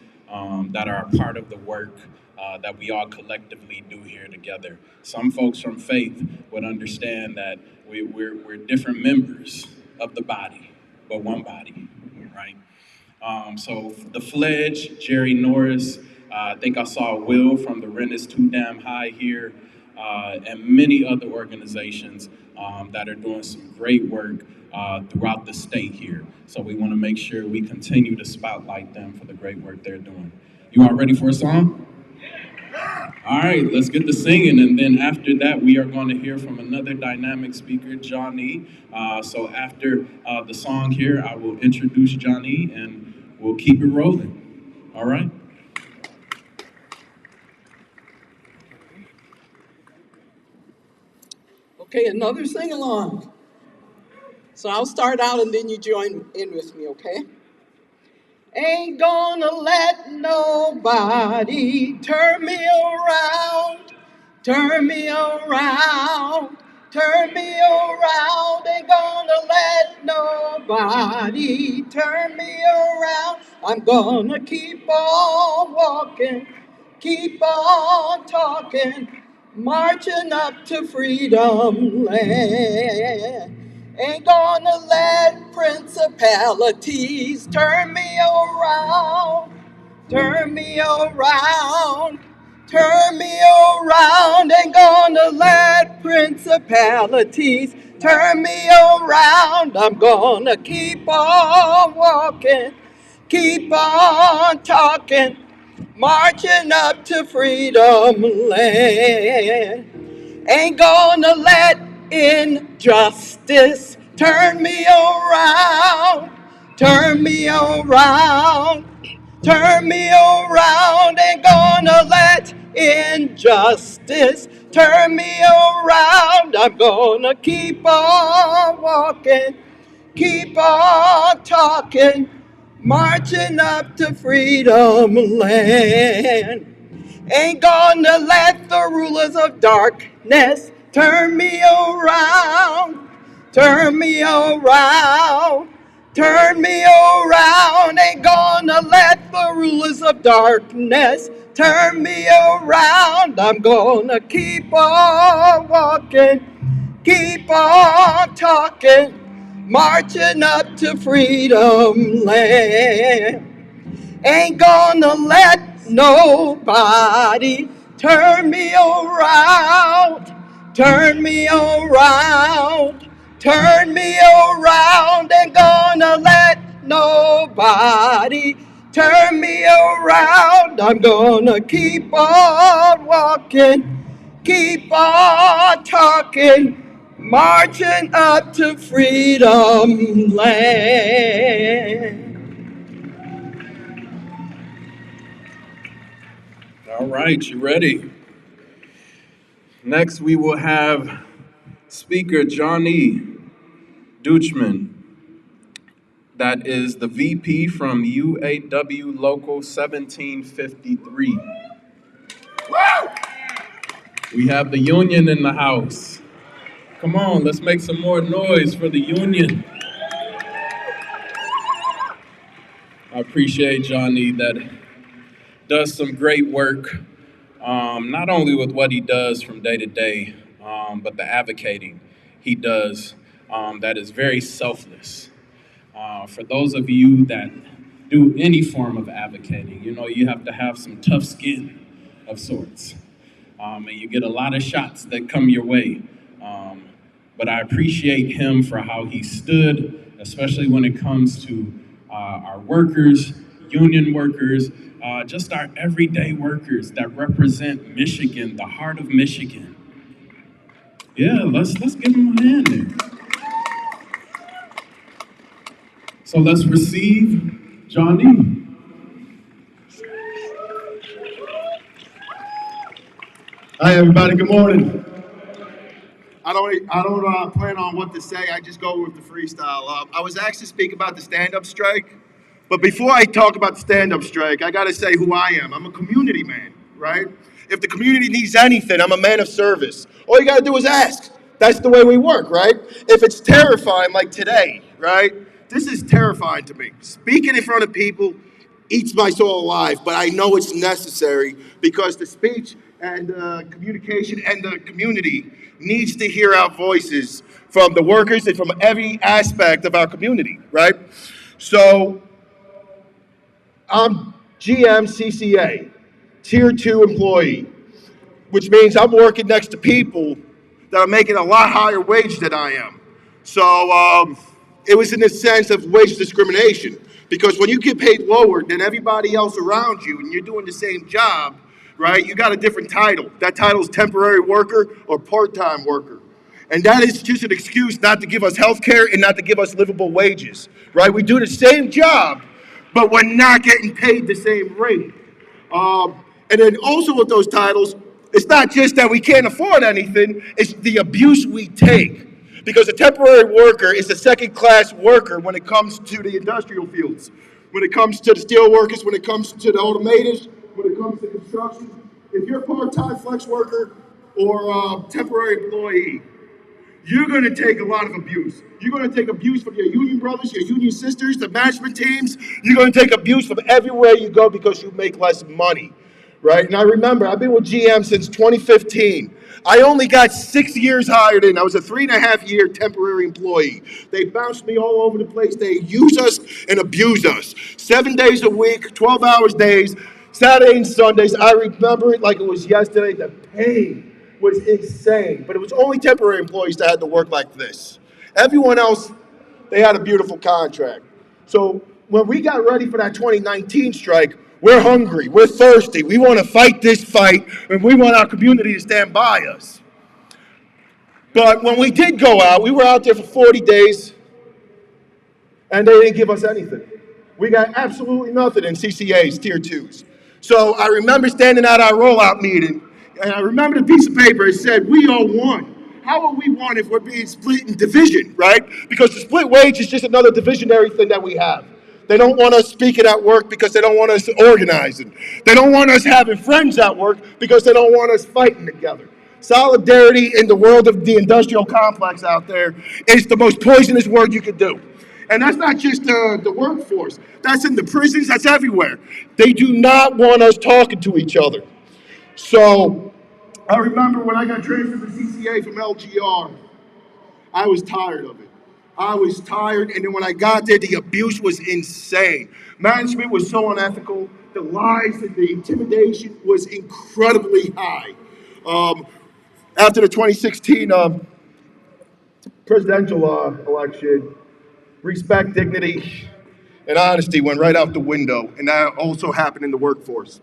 that are a part of the work that we all collectively do here together. Some folks from faith would understand that we're different members of the body, but one body, right? So the Fledge, Jerry Norris, I think I saw Will from the Rent is Too Damn High here, and many other organizations that are doing some great work throughout the state here. So we want to make sure we continue to spotlight them for the great work they're doing. You all ready for a song? All right, let's get to singing, and then after that, we are going to hear from another dynamic speaker, Johnny. So after the song here, I will introduce Johnny, and we'll keep it rolling. All right? Okay, another sing-along. So I'll start out and then you join in with me, okay? Ain't gonna let nobody turn me around, turn me around, turn me around. Ain't gonna let nobody turn me around. I'm gonna keep on walking, keep on talking, marching up to freedom land. Ain't gonna let principalities turn me around, turn me around, turn me around. Ain't gonna let principalities turn me around. I'm gonna keep on walking, keep on talking, marching up to freedom land. Ain't gonna let injustice turn me around, turn me around, turn me around. Ain't gonna let injustice turn me around. I'm gonna keep on walking, keep on talking, marching up to freedom land. Ain't gonna let the rulers of darkness turn me around, turn me around, turn me around. Ain't gonna let the rulers of darkness turn me around. I'm gonna keep on walking, keep on talking, marching up to freedom land. Ain't gonna let nobody turn me around, turn me around, turn me around. Ain't gonna let nobody turn me around. I'm gonna keep on walking, keep on talking, marching up to freedom land. All right, you ready? Next, we will have Speaker Johnny Deutschman. That is the VP from UAW Local 1753. We have the union in the house. Come on, let's make some more noise for the union. I appreciate Johnny that does some great work, not only with what he does from day to day, but the advocating he does that is very selfless. For those of you that do any form of advocating, you know you have to have some tough skin of sorts. And you get a lot of shots that come your way. But I appreciate him for how he stood, especially when it comes to our workers, union workers, just our everyday workers that represent Michigan, the heart of Michigan. Yeah, let's give him a hand there. So let's receive Johnny. Hi, everybody. Good morning. I don't plan on what to say. I just go with the freestyle. I was asked to speak about the stand-up strike, but before I talk about the stand-up strike, I got to say who I am. I'm a community man, right? If the community needs anything, I'm a man of service. All you got to do is ask. That's the way we work, right? If it's terrifying, like today, right? This is terrifying to me. Speaking in front of people eats my soul alive, but I know it's necessary because the speech and communication and the community needs to hear our voices from the workers and from every aspect of our community, right? So I'm GM CCA, Tier 2 employee, which means I'm working next to people that are making a lot higher wage than I am. So it was in a sense of wage discrimination, because when you get paid lower than everybody else around you and you're doing the same job, right, you got a different title. That title is temporary worker or part-time worker. And that is just an excuse not to give us health care and not to give us livable wages, right? We do the same job, but we're not getting paid the same rate. And then also with those titles, it's not just that we can't afford anything, it's the abuse we take. Because a temporary worker is a second-class worker when it comes to the industrial fields, when it comes to the steel workers, when it comes to the automators, when it comes to construction. If you're a part-time flex worker or a temporary employee, you're going to take a lot of abuse. You're going to take abuse from your union brothers, your union sisters, the management teams. You're going to take abuse from everywhere you go because you make less money, right? And I remember I've been with GM since 2015. I only got 6 years hired in. I was a 3.5-year temporary employee. They bounced me all over the place. They use us and abuse us. 7 days a week, 12 hours days, Saturday and Sundays. I remember it like it was yesterday. The pain was insane. But it was only temporary employees that had to work like this. Everyone else, they had a beautiful contract. So when we got ready for that 2019 strike, we're hungry, we're thirsty, we want to fight this fight, and we want our community to stand by us. But when we did go out, we were out there for 40 days, and they didn't give us anything. We got absolutely nothing in CCA's Tier 2s. So I remember standing at our rollout meeting, and I remember the piece of paper, it said, we all won. How are we one if we're being split in division, right? Because the split wage is just another divisionary thing that we have. They don't want us speaking at work because they don't want us organizing. They don't want us having friends at work because they don't want us fighting together. Solidarity in the world of the industrial complex out there is the most poisonous word you could do. And that's not just the workforce. That's in the prisons. That's everywhere. They do not want us talking to each other. So I remember when I got transferred to CCA from LGR, I was tired of it. I was tired, and then when I got there, the abuse was insane. Management was so unethical. The lies and the intimidation was incredibly high. After the 2016 presidential election, respect, dignity, and honesty went right out the window, and that also happened in the workforce.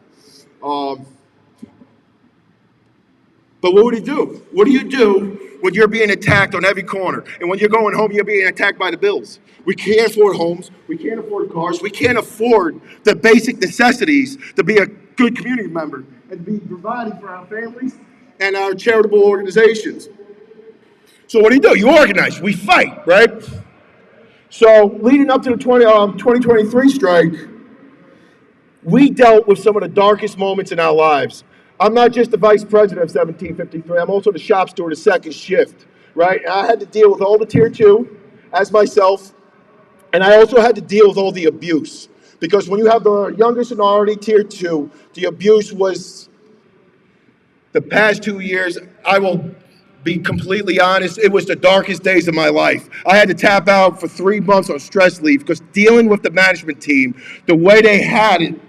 But what would he do? What do you do when you're being attacked on every corner? And when you're going home, you're being attacked by the bills. We can't afford homes. We can't afford cars. We can't afford the basic necessities to be a good community member and be providing for our families and our charitable organizations. So what do? You organize. We fight, right? So leading up to the 2023 strike, we dealt with some of the darkest moments in our lives. I'm not just the vice president of 1753. I'm also the shop steward of second shift, right? And I had to deal with all the Tier 2 as myself, and I also had to deal with all the abuse. Because when you have the younger seniority, Tier 2, the abuse was, the past 2 years, I will be completely honest, it was the darkest days of my life. I had to tap out for 3 months on stress leave because dealing with the management team, the way they had it,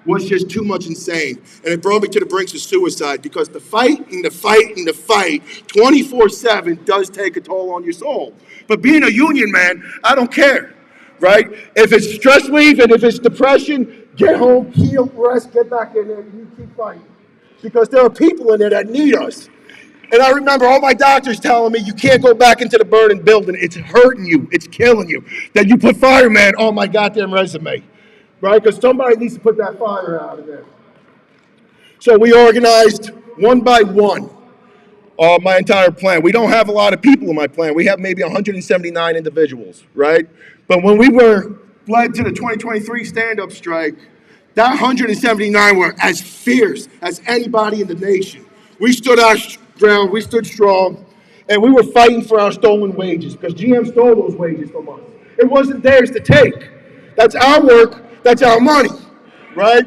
was just too much insane. And it brought me to the brinks of suicide because the fight and the fight and the fight 24/7 does take a toll on your soul. But being a union man, I don't care, right? If it's stress leave and if it's depression, get home, heal, rest, get back in there, and you keep fighting. Because there are people in there that need us. And I remember all my doctors telling me, you can't go back into the burning building. It's hurting you. It's killing you. That you put fireman on my goddamn resume. Right? Because somebody needs to put that fire out of there. So we organized one by one my entire plan. We don't have a lot of people in my plan. We have maybe 179 individuals, right? But when we were led to the 2023 stand-up strike, that 179 were as fierce as anybody in the nation. We stood our ground, we stood strong, and we were fighting for our stolen wages because GM stole those wages from us. It wasn't theirs to take. That's our work. That's our money, right?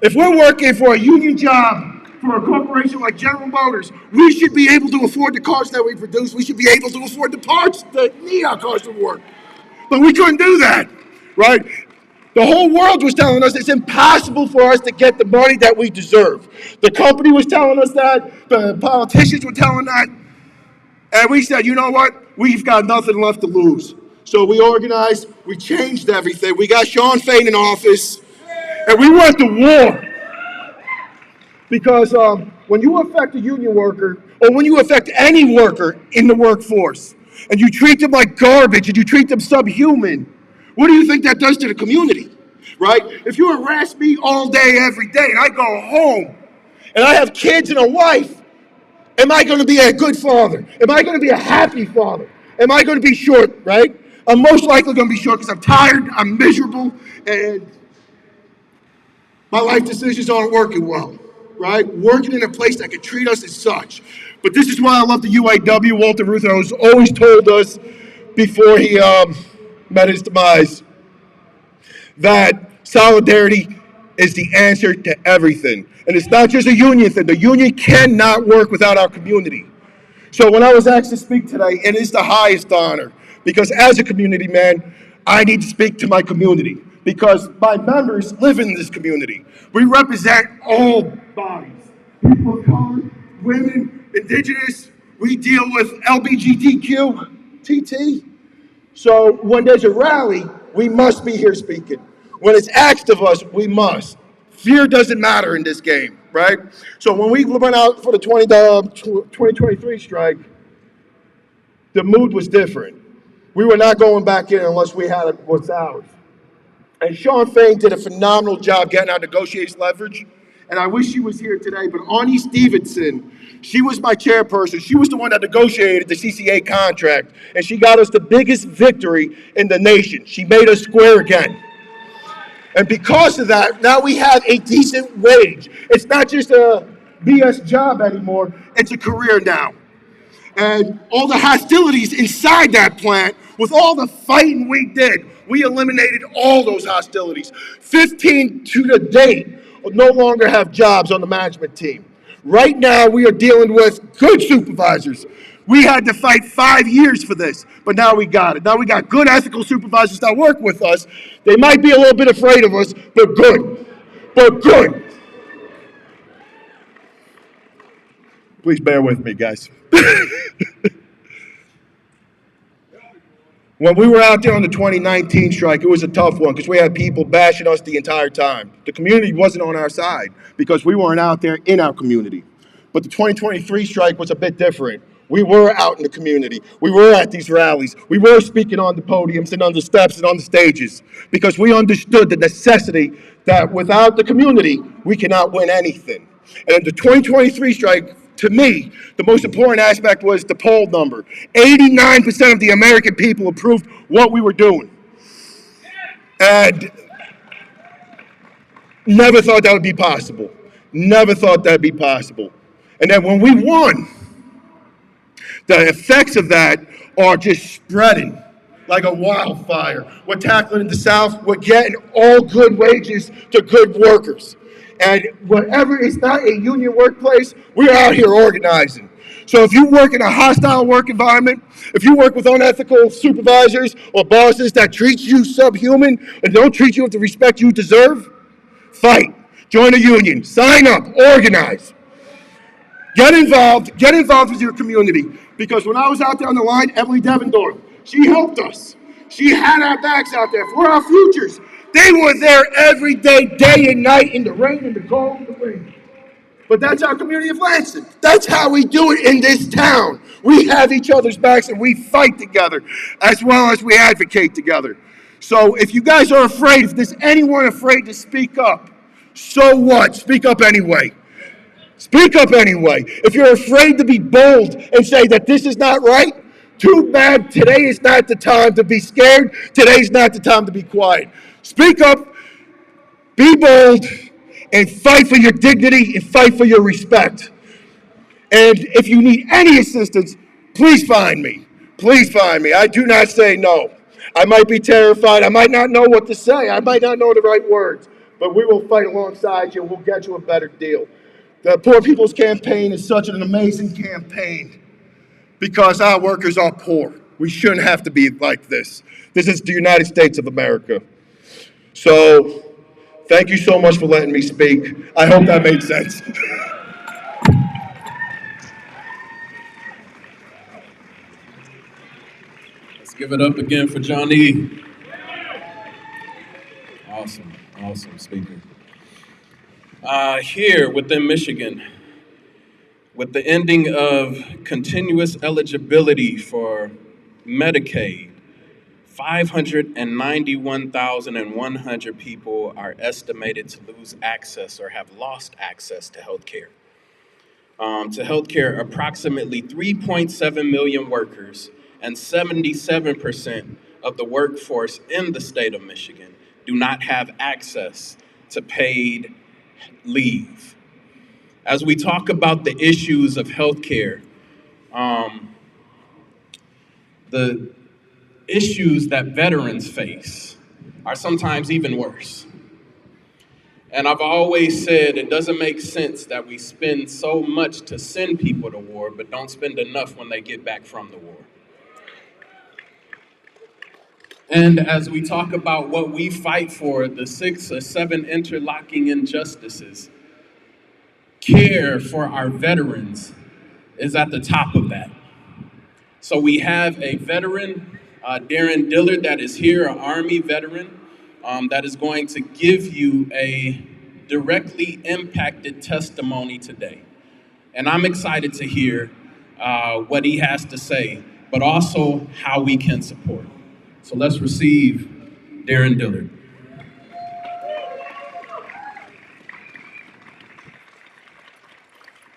If we're working for a union job for a corporation like General Motors, we should be able to afford the cars that we produce. We should be able to afford the parts that need our cars to work. But we couldn't do that, right? The whole world was telling us it's impossible for us to get the money that we deserve. The company was telling us that. The politicians were telling that. And we said, you know what? We've got nothing left to lose. So we organized, we changed everything. We got Sean Fain in office, and we went to war. Because when you affect a union worker, or when you affect any worker in the workforce, and you treat them like garbage, and you treat them subhuman, what do you think that does to the community, right? If you harass me all day, every day, and I go home, and I have kids and a wife, am I going to be a good father? Am I going to be a happy father? Am I going to be short, right? I'm most likely going to be short because I'm tired, I'm miserable, and my life decisions aren't working well, right? Working in a place that can treat us as such. But this is why I love the UAW. Walter Reuther has always told us before he met his demise that solidarity is the answer to everything. And it's not just a union thing. The union cannot work without our community. So when I was asked to speak today, it is the highest honor because as a community man, I need to speak to my community because my members live in this community. We represent all bodies, people of color, women, indigenous. We deal with LGBTQ, TT. So when there's a rally, we must be here speaking. When it's asked of us, we must. Fear doesn't matter in this game, right? So when we went out for the 2023 strike, the mood was different. We were not going back in unless we had what's ours. And Sean Fain did a phenomenal job getting our negotiations leverage. And I wish she was here today, but Arnie Stevenson, she was my chairperson. She was the one that negotiated the CCA contract, and she got us the biggest victory in the nation. She made us square again. And because of that, now we have a decent wage. It's not just a BS job anymore, it's a career now. And all the hostilities inside that plant, with all the fighting we did, we eliminated all those hostilities. 15 to the date no longer have jobs on the management team. Right now, we are dealing with good supervisors. We had to fight 5 years for this, but now we got it. Now we got good ethical supervisors that work with us. They might be a little bit afraid of us, but good. But good. Please bear with me, guys. When we were out there on the 2019 strike, it was a tough one because we had people bashing us the entire time. The community wasn't on our side because we weren't out there in our community. But the 2023 strike was a bit different. We were out in the community. We were at these rallies. We were speaking on the podiums and on the steps and on the stages because we understood the necessity that without the community, we cannot win anything. And the 2023 strike, to me, the most important aspect was the poll number. 89% of the American people approved what we were doing. And never thought that would be possible. Never thought that'd be possible. And then when we won, the effects of that are just spreading like a wildfire. We're tackling in the South. We're getting all good wages to good workers. And whatever is not a union workplace, we're out here organizing. So if you work in a hostile work environment, if you work with unethical supervisors or bosses that treat you subhuman and don't treat you with the respect you deserve, fight. Join a union. Sign up. Organize. Get involved with your community. Because when I was out there on the line, Emily Devendorf, she helped us. She had our backs out there for our futures. They were there every day, day and night, in the rain, in the cold, in the wind. But that's our community of Lansing. That's how we do it in this town. We have each other's backs and we fight together as well as we advocate together. So if you guys are afraid, if there's anyone afraid to speak up, so what? Speak up anyway. Speak up anyway. If you're afraid to be bold and say that this is not right, too bad. Today is not the time to be scared. Today's not the time to be quiet. Speak up, be bold, and fight for your dignity and fight for your respect. And if you need any assistance, please find me. Please find me. I do not say no. I might be terrified. I might not know what to say. I might not know the right words. But we will fight alongside you and we'll get you a better deal. The Poor People's Campaign is such an amazing campaign because our workers are poor. We shouldn't have to be like this. This is the United States of America. So, thank you so much for letting me speak. I hope that made sense. Let's give it up again for Johnny. Awesome speaker. Here within Michigan, with the ending of continuous eligibility for Medicaid, 591,100 people are estimated to lose access or have lost access to healthcare. Approximately 3.7 million workers and 77% of the workforce in the state of Michigan do not have access to paid leave. As we talk about the issues of healthcare, the issues that veterans face are sometimes even worse. And I've always said it doesn't make sense that we spend so much to send people to war, but don't spend enough when they get back from the war. And as we talk about what we fight for, the 6 or 7 interlocking injustices, care for our veterans is at the top of that. So we have a veteran, Darren Dillard, that is here, an Army veteran, that is going to give you a directly impacted testimony today. And I'm excited to hear what he has to say, but also how we can support. So let's receive Darren Dillard.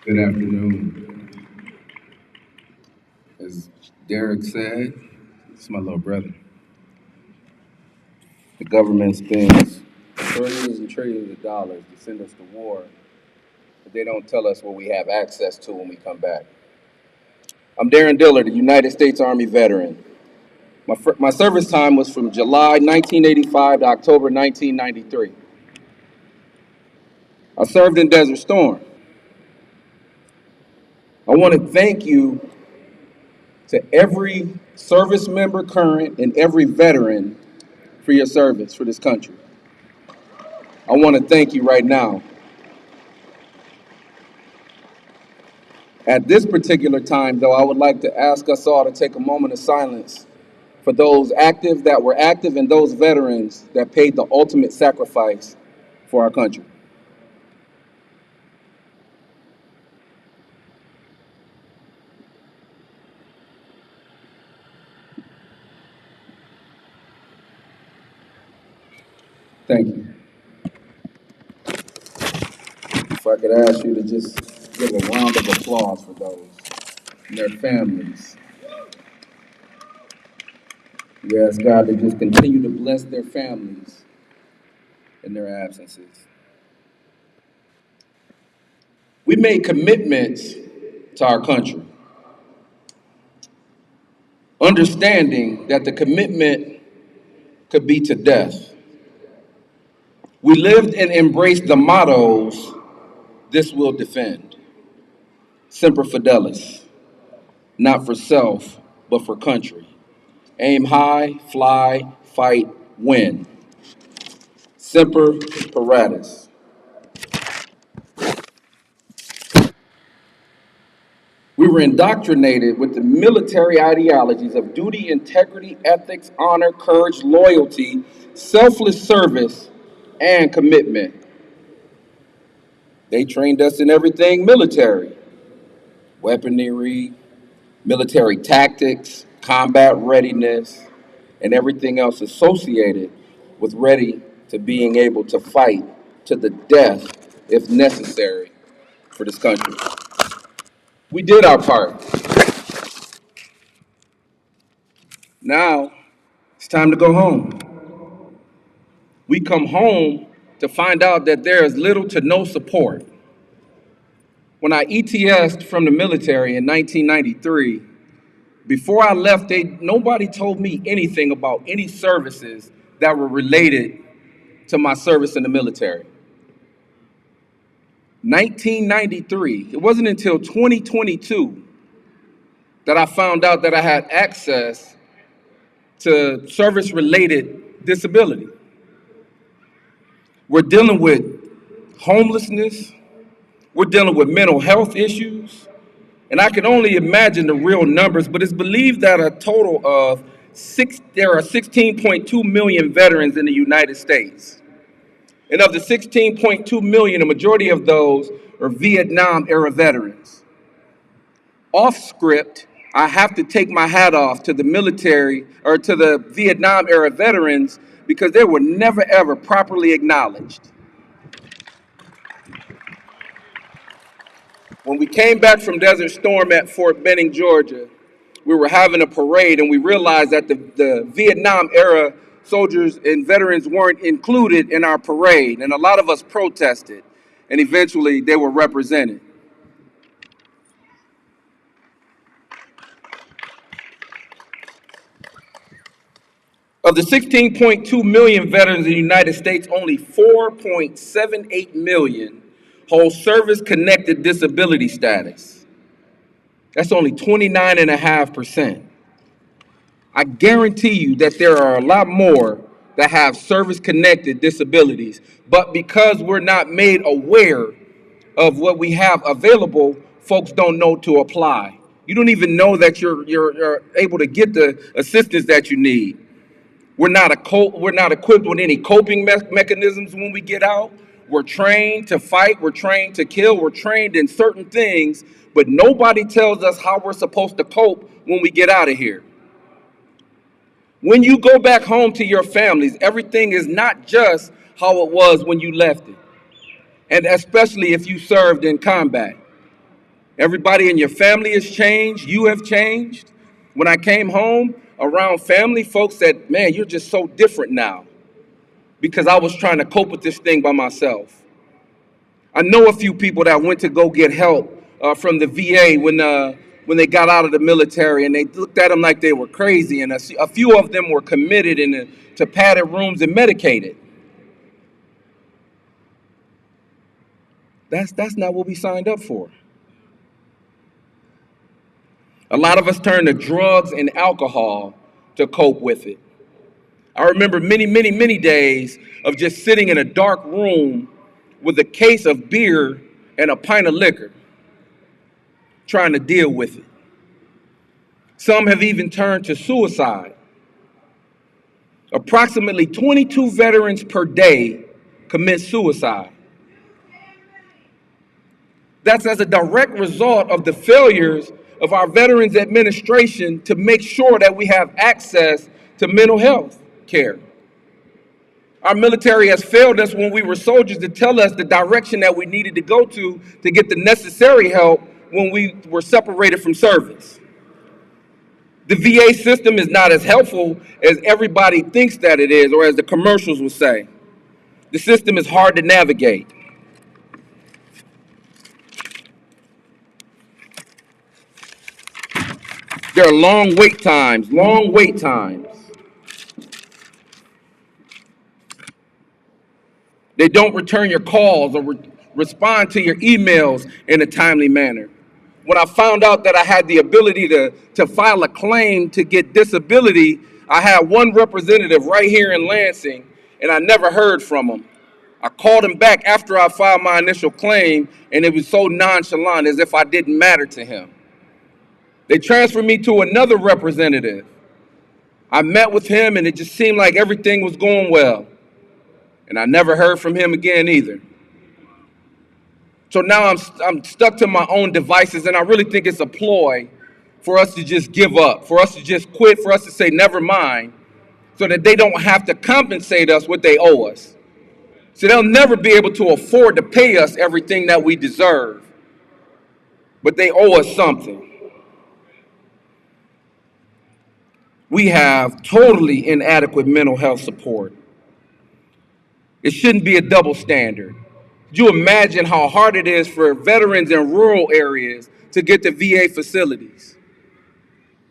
Good afternoon. As Derek said, it's my little brother. The government spends trillions and trillions of dollars to send us to war, but they don't tell us what we have access to when we come back. I'm Darren Dillard, a United States Army veteran. My service time was from July 1985 to October 1993. I served in Desert Storm. I want to thank you to every service member current and every veteran for your service for this country. I want to thank you right now. At this particular time, though, I would like to ask us all to take a moment of silence for those that were active and those veterans that paid the ultimate sacrifice for our country. Thank you. If I could ask you to just give a round of applause for those and their families. We ask God to just continue to bless their families in their absences. We made commitments to our country, understanding that the commitment could be to death. We lived and embraced the mottos, "This will defend," "Semper Fidelis," not for self, but for country. Aim high, fly, fight, win. Semper Paratus. We were indoctrinated with the military ideologies of duty, integrity, ethics, honor, courage, loyalty, selfless service, and commitment. They trained us in everything military: weaponry, military tactics, combat readiness, and everything else associated with ready to being able to fight to the death if necessary for this country. We did our part. Now it's time to go home. We come home to find out that there is little to no support. When I ETS'd from the military in 1993, before I left, nobody told me anything about any services that were related to my service in the military. 1993, it wasn't until 2022 that I found out that I had access to service-related disability. We're dealing with homelessness, we're dealing with mental health issues, and I can only imagine the real numbers, but it's believed that a total of there are 16.2 million veterans in the United States. And of the 16.2 million, a majority of those are Vietnam-era veterans. Off script, I have to take my hat off to the military or to the Vietnam-era veterans because they were never, ever properly acknowledged. When we came back from Desert Storm at Fort Benning, Georgia, we were having a parade and we realized that the Vietnam-era soldiers and veterans weren't included in our parade, and a lot of us protested, and eventually they were represented. Of the 16.2 million veterans in the United States, only 4.78 million hold service-connected disability status. That's only 29.5%. I guarantee you that there are a lot more that have service-connected disabilities, but because we're not made aware of what we have available, folks don't know to apply. You don't even know that you're able to get the assistance that you need. We're not equipped with any coping mechanisms when we get out. We're trained to fight. We're trained to kill. We're trained in certain things, but nobody tells us how we're supposed to cope when we get out of here. When you go back home to your families, everything is not just how it was when you left it. And especially if you served in combat. Everybody in your family has changed. You have changed. When I came home around family, folks said, man, you're just so different now. Because I was trying to cope with this thing by myself. I know a few people that went to go get help from the VA when they got out of the military, and they looked at them like they were crazy, and a few of them were committed to padded rooms and medicated. That's not what we signed up for. A lot of us turn to drugs and alcohol to cope with it. I remember many days of just sitting in a dark room with a case of beer and a pint of liquor, trying to deal with it. Some have even turned to suicide. Approximately 22 veterans per day commit suicide. That's as a direct result of the failures of our Veterans Administration to make sure that we have access to mental health care. Our military has failed us when we were soldiers to tell us the direction that we needed to go to get the necessary help when we were separated from service. The VA system is not as helpful as everybody thinks that it is, or as the commercials will say. The system is hard to navigate. There are long wait times. They don't return your calls or respond to your emails in a timely manner. When I found out that I had the ability to file a claim to get disability, I had one representative right here in Lansing, and I never heard from him. I called him back after I filed my initial claim, and it was so nonchalant, as if I didn't matter to him. They transferred me to another representative. I met with him, and it just seemed like everything was going well. And I never heard from him again either. So now I'm stuck to my own devices, and I really think it's a ploy for us to just give up, for us to just quit, for us to say never mind, so that they don't have to compensate us what they owe us. So they'll never be able to afford to pay us everything that we deserve, but they owe us something. We have totally inadequate mental health support. It shouldn't be a double standard. Could you imagine how hard it is for veterans in rural areas to get to VA facilities?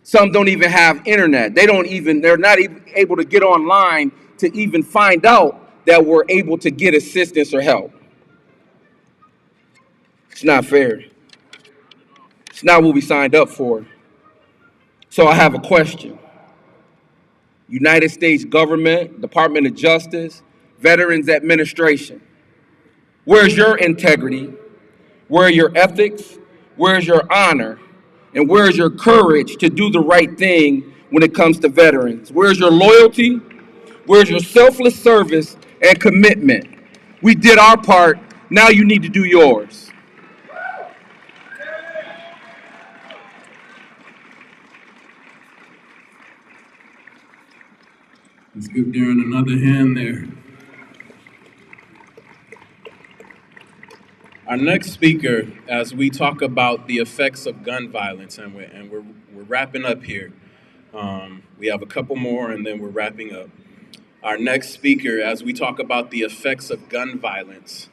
Some don't even have internet. They're not even able to get online to even find out that we're able to get assistance or help. It's not fair. It's not what we signed up for. So I have a question. United States government, Department of Justice, Veterans Administration. Where's your integrity? Where are your ethics? Where's your honor? And where's your courage to do the right thing when it comes to veterans? Where's your loyalty? Where's your selfless service and commitment? We did our part. Now you need to do yours. Let's give Darren another hand there. Our next speaker, as we talk about the effects of gun violence, and we're wrapping up here. We have a couple more, and then we're wrapping up. Our next speaker, as we talk about the effects of gun violence,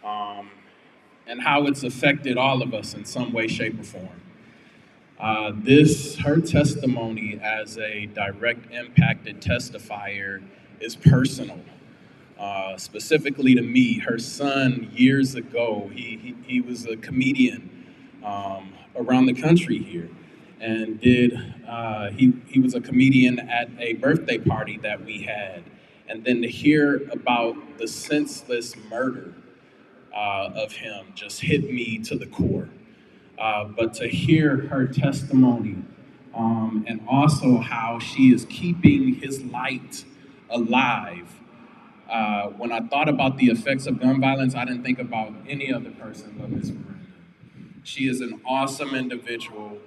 and how it's affected all of us in some way, shape, or form. Her testimony as a direct impacted testifier is personal. Specifically to me, her son years ago, he was a comedian around the country here, and he was a comedian at a birthday party that we had, and then to hear about the senseless murder of him just hit me to the core. But to hear her testimony and also how she is keeping his light alive. When I thought about the effects of gun violence, I didn't think about any other person but Ms. Miranda. She is an awesome individual.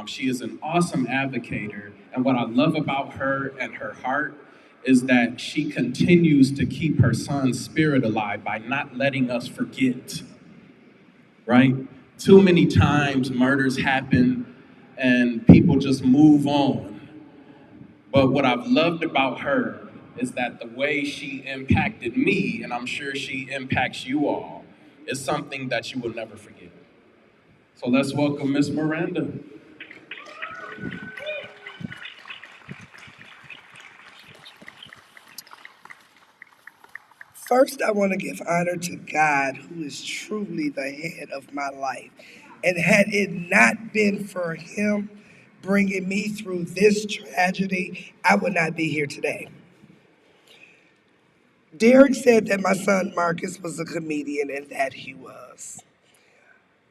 She is an awesome advocator. And what I love about her and her heart is that she continues to keep her son's spirit alive by not letting us forget, right? Too many times murders happen and people just move on. But what I've loved about her is that the way she impacted me, and I'm sure she impacts you all, is something that you will never forget. So let's welcome Miss Miranda. First, I want to give honor to God, who is truly the head of my life. And had it not been for Him bringing me through this tragedy, I would not be here today. Derek said that my son Marcus was a comedian, and that he was.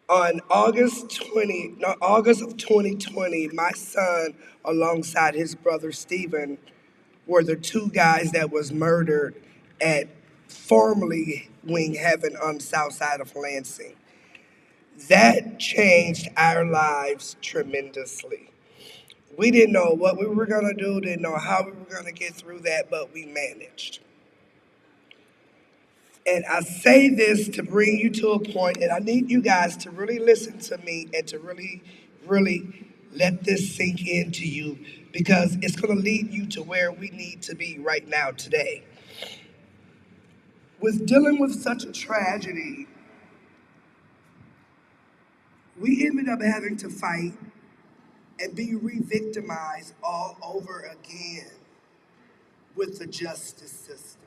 On August of 2020, my son, alongside his brother Stephen, were the two guys that was murdered at formerly Wing Heaven on the south side of Lansing. That changed our lives tremendously. We didn't know what we were going to do, didn't know how we were going to get through that, but we managed. And I say this to bring you to a point, and I need you guys to really listen to me and to really, really let this sink into you, because it's going to lead you to where we need to be right now today. With dealing with such a tragedy, we ended up having to fight and be re-victimized all over again with the justice system.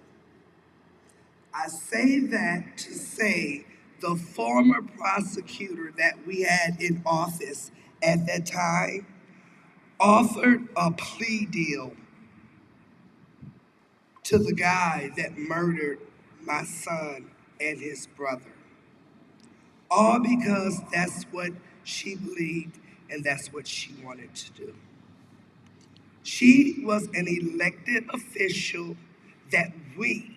I say that to say the former prosecutor that we had in office at that time offered a plea deal to the guy that murdered my son and his brother. All because that's what she believed and that's what she wanted to do. She was an elected official that we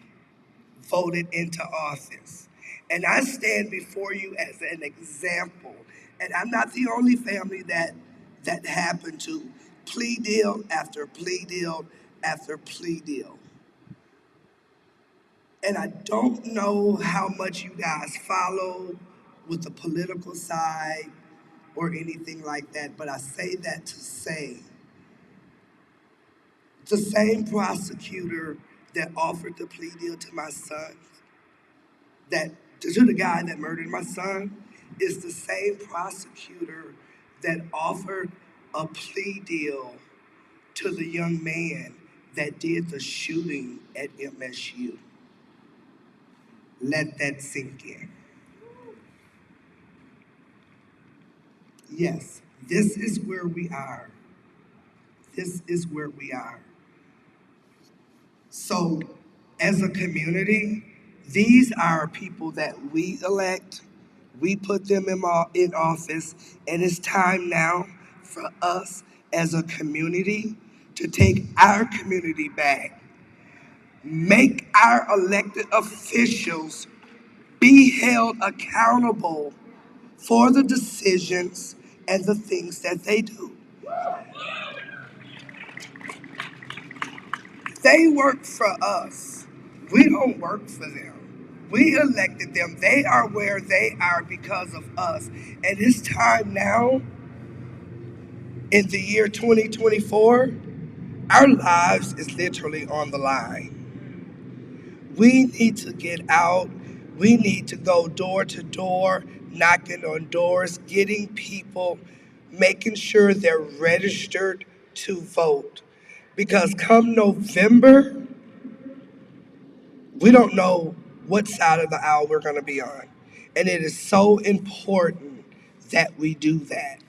voted into office. And I stand before you as an example. And I'm not the only family that happened to. Plea deal after plea deal after plea deal. And I don't know how much you guys follow with the political side or anything like that, but I say that to say the same prosecutor that offered the plea deal to my son, to the guy that murdered my son, is the same prosecutor that offered a plea deal to the young man that did the shooting at MSU. Let that sink in. Yes, this is where we are. This is where we are. So, as a community, these are people that we elect. We put them in office, and it's time now for us as a community to take our community back. Make our elected officials be held accountable for the decisions and the things that they do. They work for us. We don't work for them. We elected them. They are where they are because of us. And it's time now, in the year 2024, our lives is literally on the line. We need to get out. We need to go door to door, knocking on doors, getting people making sure they're registered to vote. Because come November, we don't know what side of the aisle we're going to be on. And it is so important that we do that.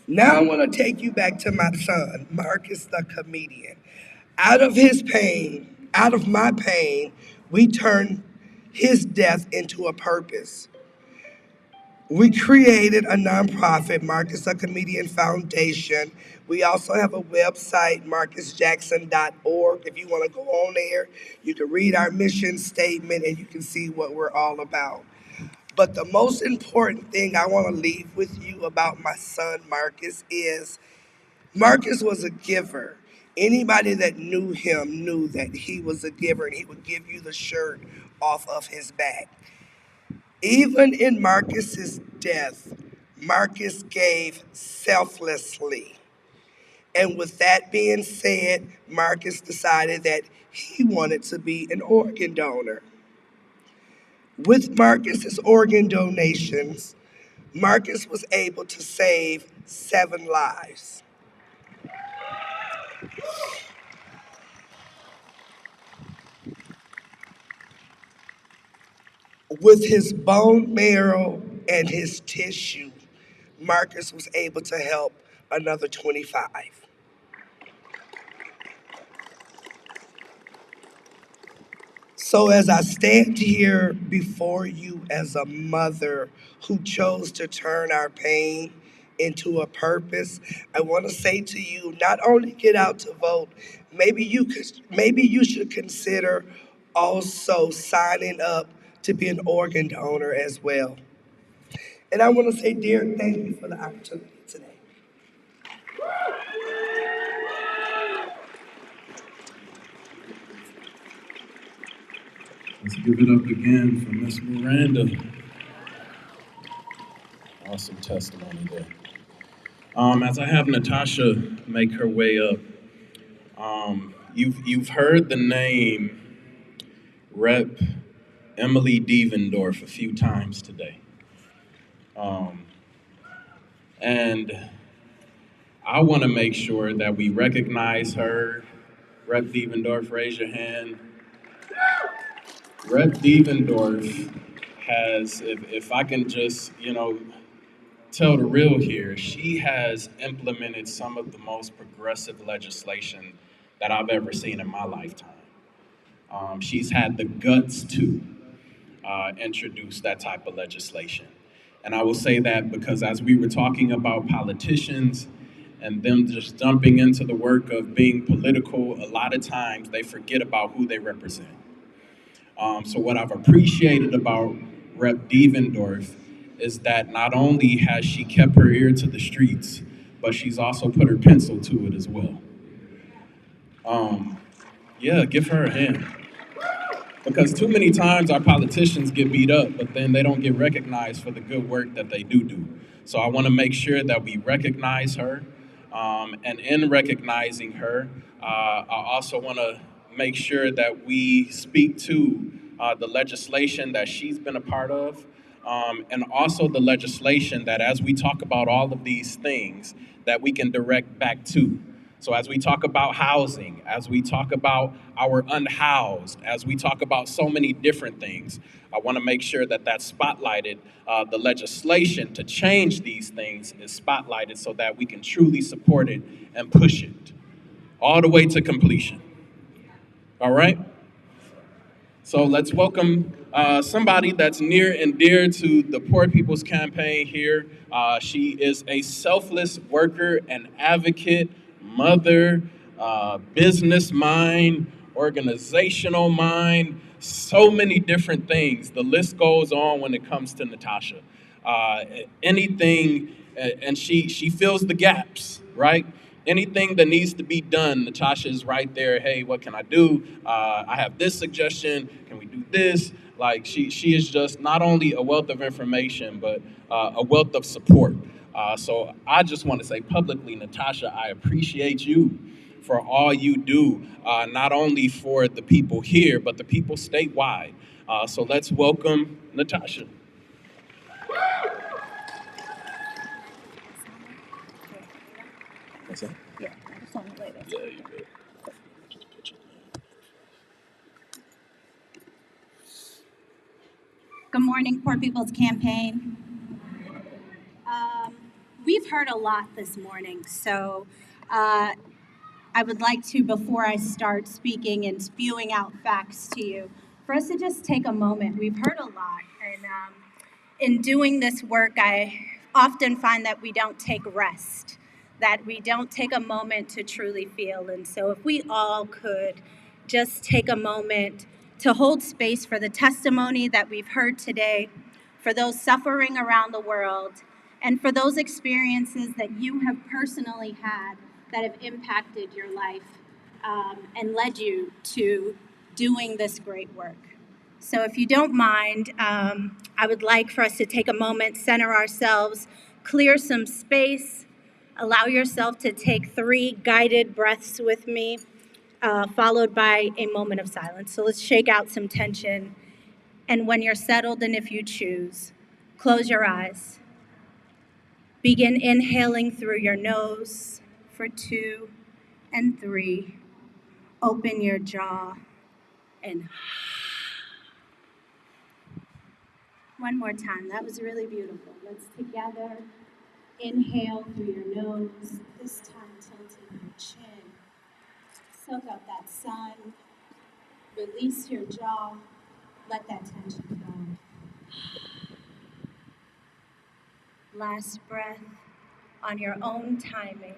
Now I want to take you back to my son, Marcus the comedian. Out of his pain, out of my pain, we turned his death into a purpose. We created a nonprofit, Marcus the Comedian Foundation. We also have a website, marcusjackson.org. If you want to go on there, you can read our mission statement and you can see what we're all about. But the most important thing I want to leave with you about my son, Marcus, is Marcus was a giver. Anybody that knew him knew that he was a giver and he would give you the shirt off of his back. Even in Marcus's death, Marcus gave selflessly. And with that being said, Marcus decided that he wanted to be an organ donor. With Marcus's organ donations, Marcus was able to save 7 lives. With his bone marrow and his tissue, Marcus was able to help another 25. So as I stand here before you as a mother who chose to turn our pain into a purpose, I want to say to you, not only get out to vote, maybe you should consider also signing up to be an organ donor as well. And I want to say, dear, thank you for the opportunity today. Let's give it up again for Miss Miranda. Awesome testimony there. As I have Natasha make her way up, you've heard the name Rep. Emily Devendorf a few times today. And I want to make sure that we recognize her. Rep. Devendorf, raise your hand. Rep. Devendorf has, if I can just, tell the real here, she has implemented some of the most progressive legislation that I've ever seen in my lifetime. She's had the guts to introduce that type of legislation. And I will say that because as we were talking about politicians and them just jumping into the work of being political, a lot of times they forget about who they represent. So what I've appreciated about Rep. Devendorf is that not only has she kept her ear to the streets, but she's also put her pencil to it as well. Give her a hand. Because too many times our politicians get beat up, but then they don't get recognized for the good work that they do. So I want to make sure that we recognize her. And in recognizing her, I also want to make sure that we speak to the legislation that she's been a part of, and also the legislation that as we talk about all of these things, that we can direct back to. So as we talk about housing, as we talk about our unhoused, as we talk about so many different things, I want to make sure that that's spotlighted. The legislation to change these things is spotlighted so that we can truly support it and push it all the way to completion. All right? So let's welcome somebody that's near and dear to the Poor People's Campaign here. She is a selfless worker and advocate, mother, business mind, organizational mind, so many different things. The list goes on when it comes to Natasha. Anything, and she fills the gaps, right? Anything that needs to be done, Natasha is right there. Hey, what can I do? I have this suggestion. Can we do this? Like she is just not only a wealth of information, but a wealth of support. So I just want to say publicly, Natasha, I appreciate you for all you do, not only for the people here, but the people statewide. So let's welcome Natasha. What's that? Yeah, I just want to lay this. Yeah, you good. Good morning, Poor People's Campaign. We've heard a lot this morning, so I would like to, before I start speaking and spewing out facts to you, for us to just take a moment. We've heard a lot, and in doing this work, I often find that we don't take rest, that we don't take a moment to truly feel. And so if we all could just take a moment to hold space for the testimony that we've heard today, for those suffering around the world, and for those experiences that you have personally had that have impacted your life and led you to doing this great work. So if you don't mind, I would like for us to take a moment, center ourselves, clear some space, allow yourself to take 3 guided breaths with me, followed by a moment of silence. So let's shake out some tension. And when you're settled, and if you choose, close your eyes. Begin inhaling through your nose for 2 and 3. Open your jaw and one more time. That was really beautiful. Let's together inhale through your nose, this time tilting your chin. Soak up that sun. Release your jaw. Let that tension go. Last breath on your own timing.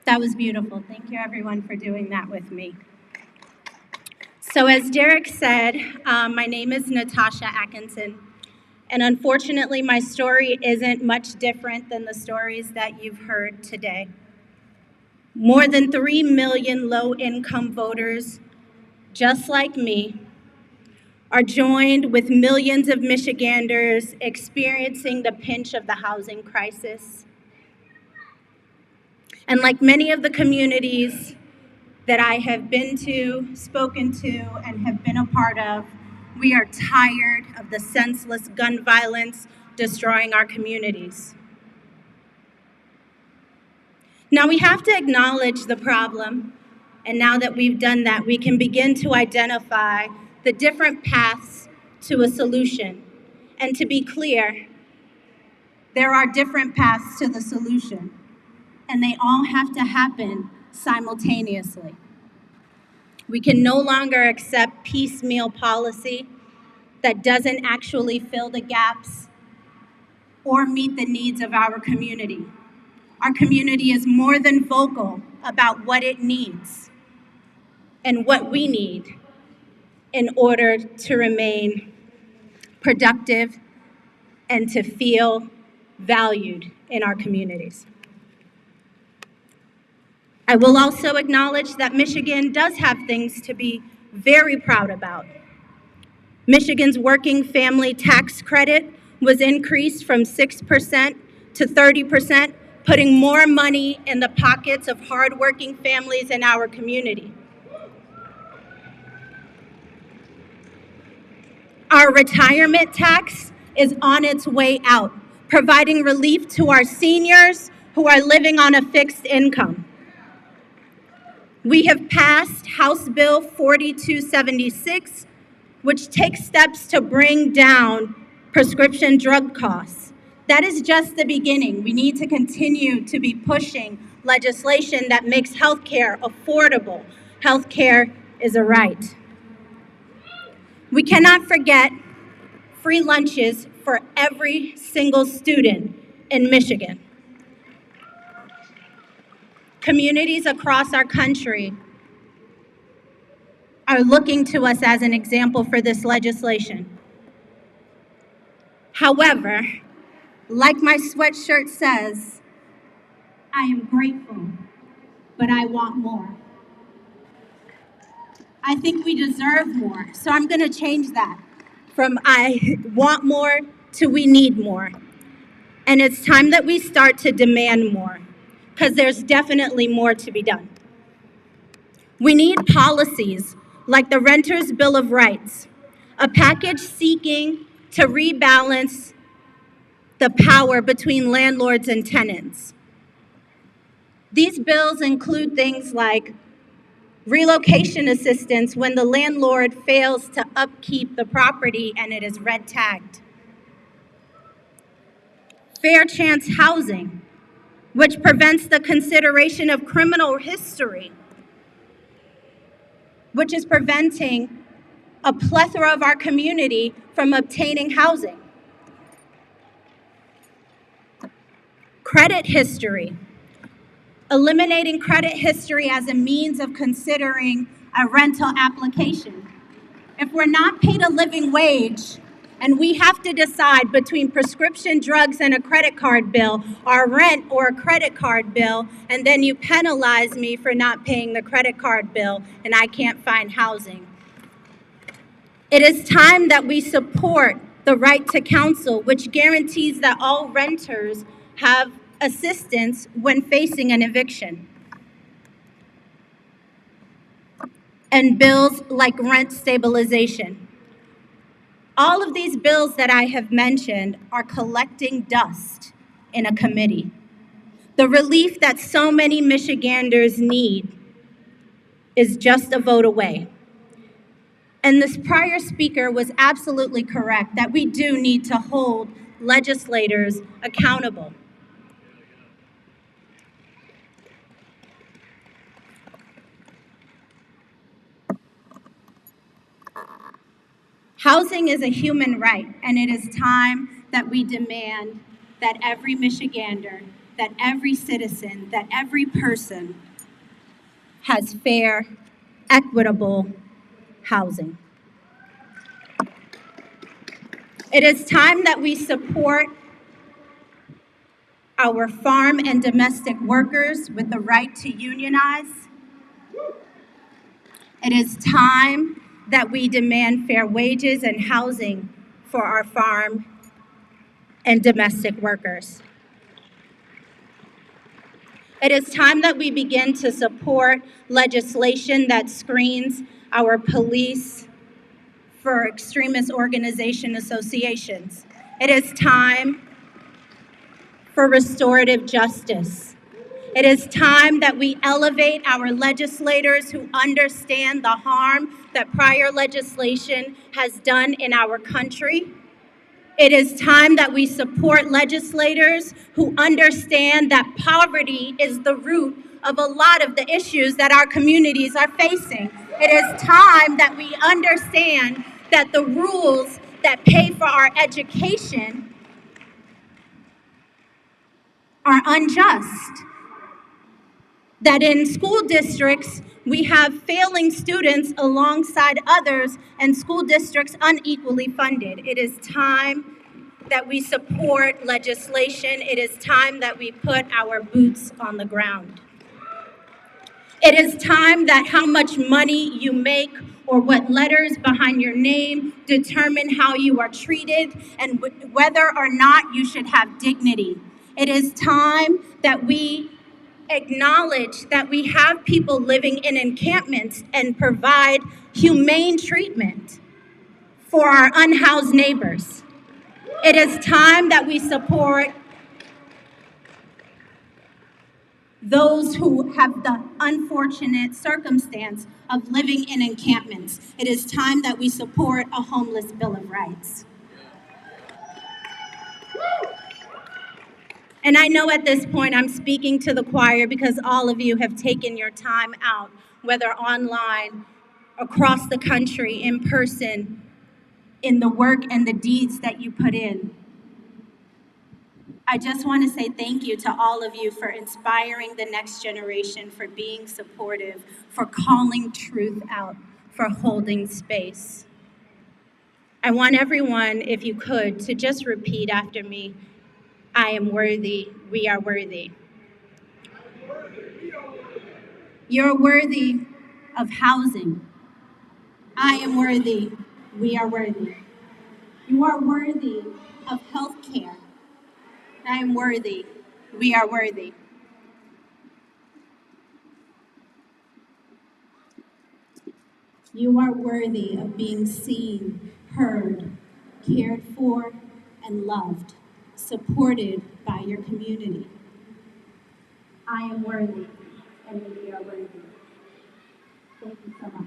That was beautiful. Thank you, everyone, for doing that with me. So as Derek said, my name is Natasha Atkinson, and unfortunately, my story isn't much different than the stories that you've heard today. More than 3 million low-income voters, just like me, are joined with millions of Michiganders experiencing the pinch of the housing crisis. And like many of the communities that I have been to, spoken to, and have been a part of, we are tired of the senseless gun violence destroying our communities. Now we have to acknowledge the problem, and now that we've done that, we can begin to identify the different paths to a solution. And to be clear, there are different paths to the solution, and they all have to happen simultaneously. We can no longer accept piecemeal policy that doesn't actually fill the gaps or meet the needs of our community. Our community is more than vocal about what it needs and what we need in order to remain productive and to feel valued in our communities. I will also acknowledge that Michigan does have things to be very proud about. Michigan's working family tax credit was increased from 6% to 30%, putting more money in the pockets of hardworking families in our community. Our retirement tax is on its way out, providing relief to our seniors who are living on a fixed income. We have passed House Bill 4276, which takes steps to bring down prescription drug costs. That is just the beginning. We need to continue to be pushing legislation that makes healthcare affordable. Healthcare is a right. We cannot forget free lunches for every single student in Michigan. Communities across our country are looking to us as an example for this legislation. However, like my sweatshirt says, I am grateful, but I want more. I think we deserve more, so I'm going to change that from I want more to we need more. And it's time that we start to demand more, because there's definitely more to be done. We need policies like the Renters' Bill of Rights, a package seeking to rebalance the power between landlords and tenants. These bills include things like relocation assistance when the landlord fails to upkeep the property and it is red tagged. Fair chance housing, which prevents the consideration of criminal history, which is preventing a plethora of our community from obtaining housing. Credit history, eliminating credit history as a means of considering a rental application. If we're not paid a living wage and we have to decide between prescription drugs and a credit card bill, or rent or a credit card bill, and then you penalize me for not paying the credit card bill and I can't find housing. It is time that we support the right to counsel, which guarantees that all renters have assistance when facing an eviction. And bills like rent stabilization. All of these bills that I have mentioned are collecting dust in a committee. The relief that so many Michiganders need is just a vote away. And this prior speaker was absolutely correct that we do need to hold legislators accountable. Housing is a human right, and it is time that we demand that every Michigander, that every citizen, that every person has fair, equitable housing. It is time that we support our farm and domestic workers with the right to unionize. It is time that we demand fair wages and housing for our farm and domestic workers. It is time that we begin to support legislation that screens our police for extremist organization associations. It is time for restorative justice. It is time that we elevate our legislators who understand the harm that prior legislation has done in our country. It is time that we support legislators who understand that poverty is the root of a lot of the issues that our communities are facing. It is time that we understand that the rules that pay for our education are unjust. That in school districts, we have failing students alongside others and school districts unequally funded. It is time that we support legislation. It is time that we put our boots on the ground. It is time that how much money you make or what letters behind your name determine how you are treated and whether or not you should have dignity. It is time that we acknowledge that we have people living in encampments and provide humane treatment for our unhoused neighbors. It is time that we support those who have the unfortunate circumstance of living in encampments. It is time that we support a homeless Bill of Rights. And I know at this point I'm speaking to the choir because all of you have taken your time out, whether online, across the country, in person, in the work and the deeds that you put in. I just want to say thank you to all of you for inspiring the next generation, for being supportive, for calling truth out, for holding space. I want everyone, if you could, to just repeat after me. I am worthy, we are worthy. You're worthy of housing. I am worthy, we are worthy. You are worthy of health care. I am worthy, we are worthy. You are worthy of being seen, heard, cared for, and loved, supported by your community. I am worthy, and we are worthy. Thank you so much.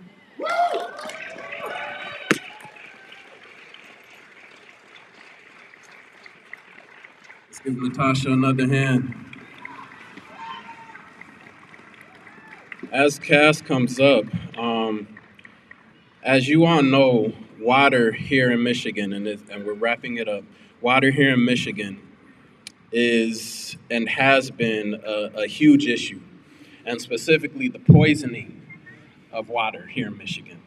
Let's give Natasha another hand. As Cass comes up, as you all know, water here in Michigan, and we're wrapping it up, water here in Michigan is and has been a huge issue, and specifically the poisoning of water here in Michigan,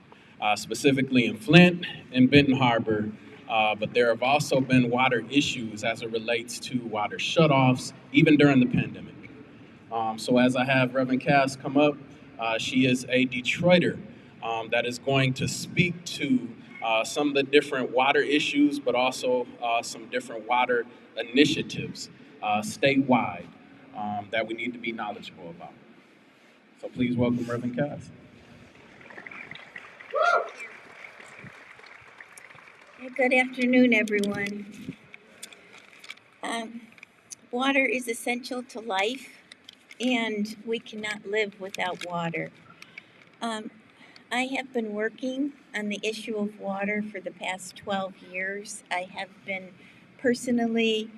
specifically in Flint and Benton Harbor. But there have also been water issues as it relates to water shutoffs, even during the pandemic. So as I have Reverend Cass come up, she is a Detroiter that is going to speak to some of the different water issues, but also some different water initiatives statewide that we need to be knowledgeable about. So please welcome Reverend Cass. Good afternoon, everyone. Water is essential to life, and we cannot live without water. I have been working on the issue of water for the past 12 years. I have been personally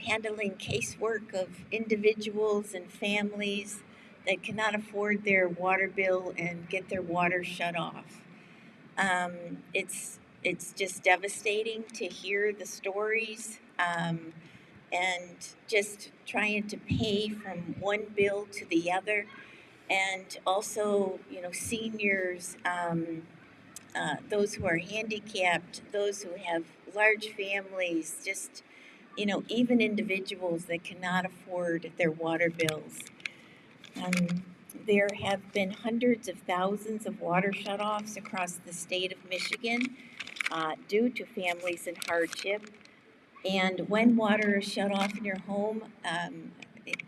handling casework of individuals and families that cannot afford their water bill and get their water shut off. It's just devastating to hear the stories and just trying to pay from one bill to the other, and also seniors, those who are handicapped, those who have large families, just even individuals that cannot afford their water bills. There have been hundreds of thousands of water shutoffs across the state of Michigan due to families in hardship. And when water is shut off in your home,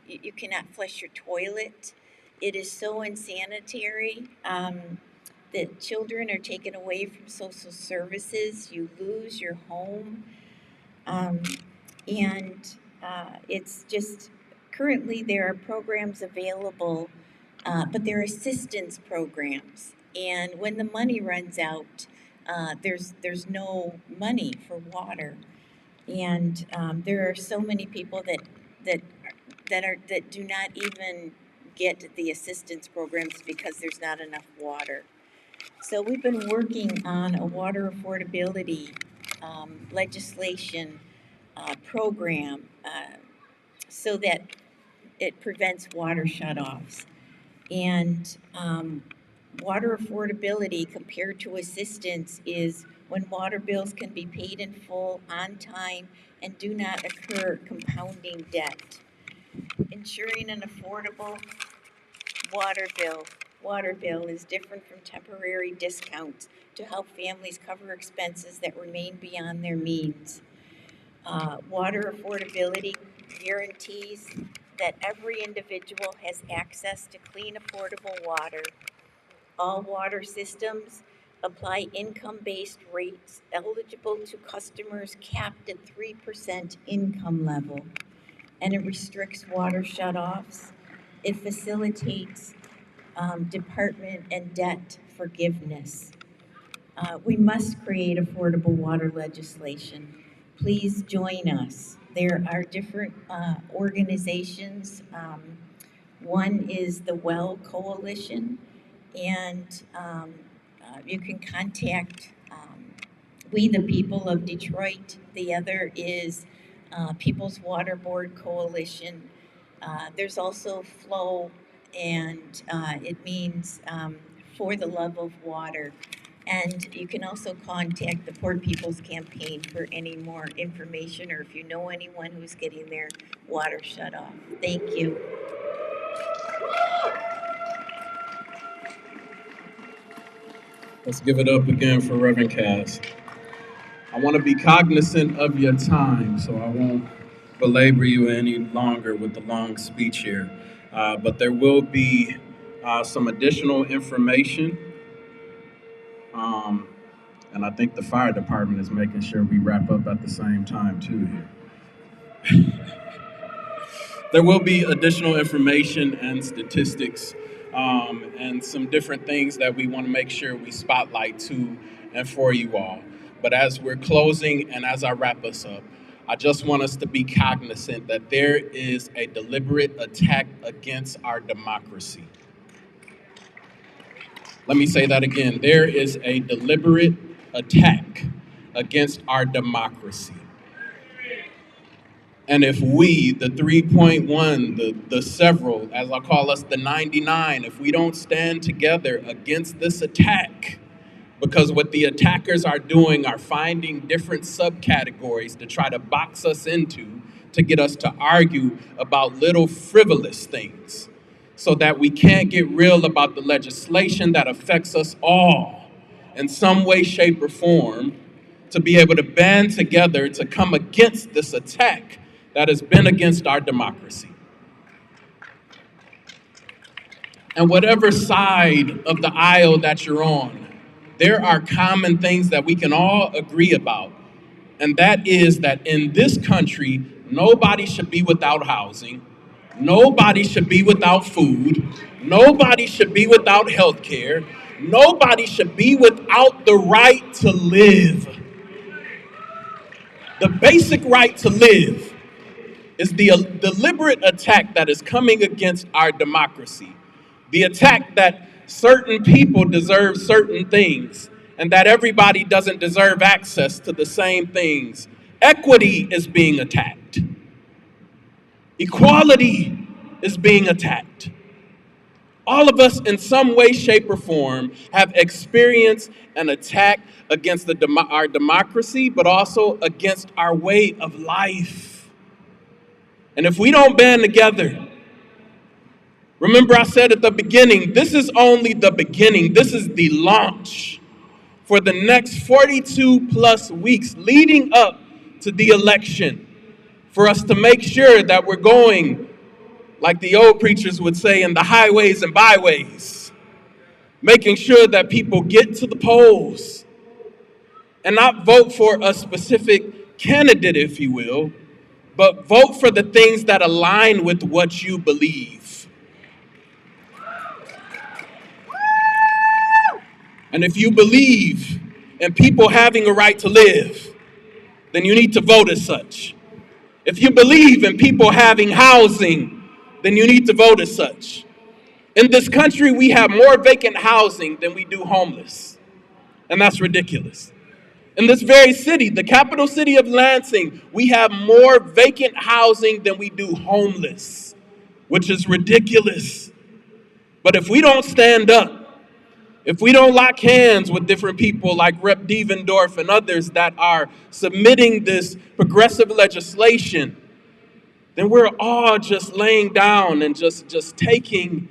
you cannot flush your toilet. It is so unsanitary that children are taken away from social services. You lose your home. It's just, currently there are programs available, but they're assistance programs. And when the money runs out, there's no money for water. And there are so many people that do not even get the assistance programs because there's not enough water. So we've been working on a water affordability legislation program so that it prevents water shutoffs. And water affordability compared to assistance is when water bills can be paid in full, on time, and do not incur compounding debt. Ensuring an affordable water bill is different from temporary discounts to help families cover expenses that remain beyond their means. Water affordability guarantees that every individual has access to clean, affordable water. All water systems apply income-based rates eligible to customers capped at 3% income level, and it restricts water shutoffs. It facilitates department and debt forgiveness. We must create affordable water legislation. Please join us. There are different organizations. One is the Well Coalition, and you can contact We the People of Detroit. The other is People's Water Board Coalition. There's also FLOW, and it means For the Love of Water. And you can also contact the Poor People's Campaign for any more information, or if you know anyone who's getting their water shut off. Thank you. Let's give it up again for Reverend Cass. I want to be cognizant of your time, so I won't belabor you any longer with the long speech here. But there will be some additional information And I think the fire department is making sure we wrap up at the same time too. There will be additional information and statistics and some different things that we want to make sure we spotlight to and for you all. But as we're closing and as I wrap us up, I just want us to be cognizant that there is a deliberate attack against our democracy. Let me say that again. There is a deliberate attack against our democracy. And if we, the 3.1, the several, as I call us, the 99, if we don't stand together against this attack, because what the attackers are doing are finding different subcategories to try to box us into, to get us to argue about little frivolous things, so that we can't get real about the legislation that affects us all in some way, shape, or form, to be able to band together to come against this attack that has been against our democracy. And whatever side of the aisle that you're on, there are common things that we can all agree about. And that is that in this country, nobody should be without housing. Nobody should be without food. Nobody should be without health care. Nobody should be without the right to live. The basic right to live is the deliberate attack that is coming against our democracy. The attack that certain people deserve certain things and that everybody doesn't deserve access to the same things. Equity is being attacked. Equality is being attacked. All of us in some way, shape, or form have experienced an attack against our democracy, but also against our way of life. And if we don't band together, remember I said at the beginning, this is only the beginning. This is the launch for the next 42 plus weeks leading up to the election, for us to make sure that we're going, like the old preachers would say, in the highways and byways, making sure that people get to the polls and not vote for a specific candidate, if you will, but vote for the things that align with what you believe. And if you believe in people having a right to live, then you need to vote as such. If you believe in people having housing, then you need to vote as such. In this country, we have more vacant housing than we do homeless. And that's ridiculous. In this very city, the capital city of Lansing, we have more vacant housing than we do homeless, which is ridiculous. But if we don't stand up, if we don't lock hands with different people like Rep. Devendorf and others that are submitting this progressive legislation, then we're all just laying down and just taking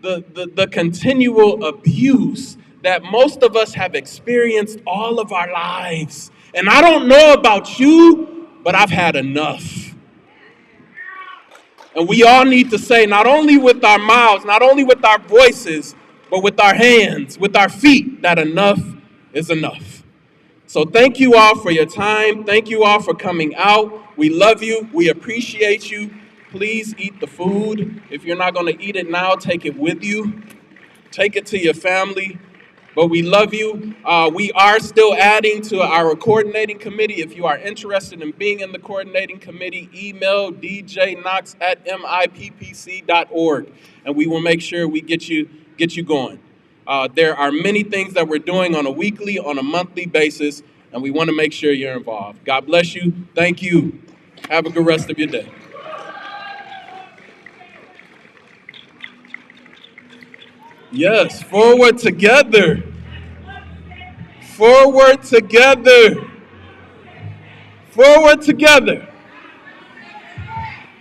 the continual abuse that most of us have experienced all of our lives. And I don't know about you, but I've had enough. And we all need to say, not only with our mouths, not only with our voices, but with our hands, with our feet, that enough is enough. So thank you all for your time. Thank you all for coming out. We love you. We appreciate you. Please eat the food. If you're not going to eat it now, take it with you. Take it to your family. But we love you. We are still adding to our coordinating committee. If you are interested in being in the coordinating committee, email djknox@mippc.org, and we will make sure we get you going. There are many things that we're doing on a weekly, on a monthly basis, and we want to make sure you're involved. God bless you. Thank you. Have a good rest of your day. Yes, forward together. Forward together. Forward together.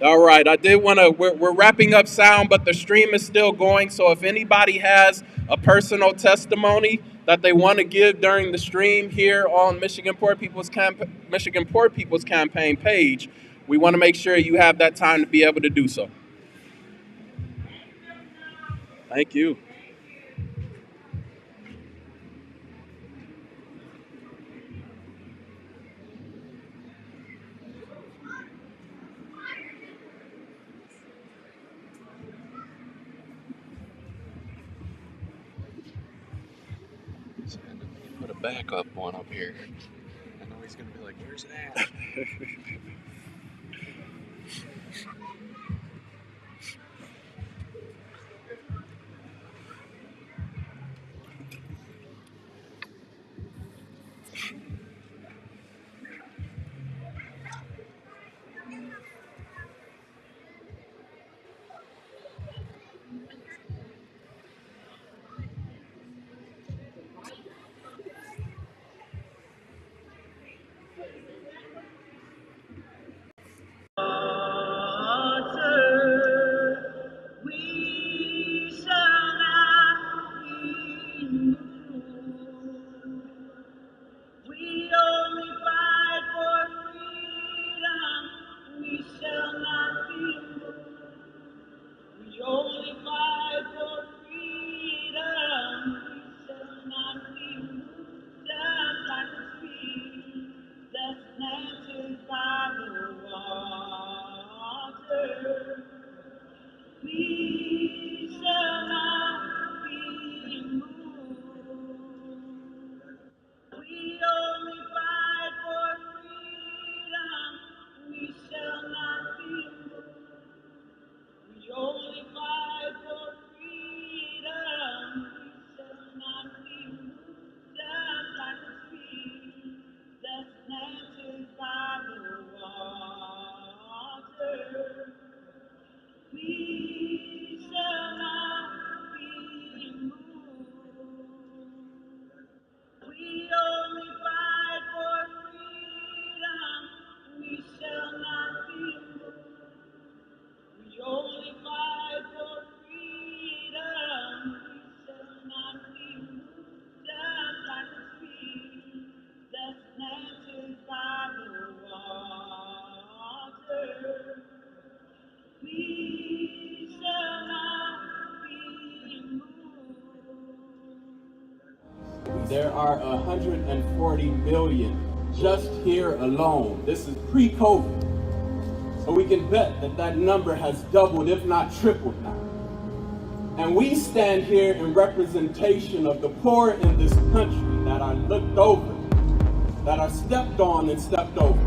All right, I did want to, we're wrapping up sound, but the stream is still going. So if anybody has a personal testimony that they want to give during the stream here on Michigan Poor People's Campaign page, we want to make sure you have that time to be able to do so. Thank you. backup one up here. I know he's gonna be like, where's it at? We shall not be moved. We only fight for freedom. We shall not be moved. We only fight for freedom. We shall not be moved. Just like a tree that's planted by the water. We shall not be moved. We only fight for freedom. We shall not be moved. We only fight for freedom. We shall not be moved. Just like a tree that's planted by the water. We shall not be moved. We only fight for freedom. We shall not be moved. We only fight for freedom. We shall not be moved. Just like a tree that's planted by the water. We shall not be moved. There are 140 million just here alone. This is pre-COVID. So we can bet that that number has doubled, if not tripled now. And we stand here in representation of the poor in this country that are looked over, that are stepped on and stepped over.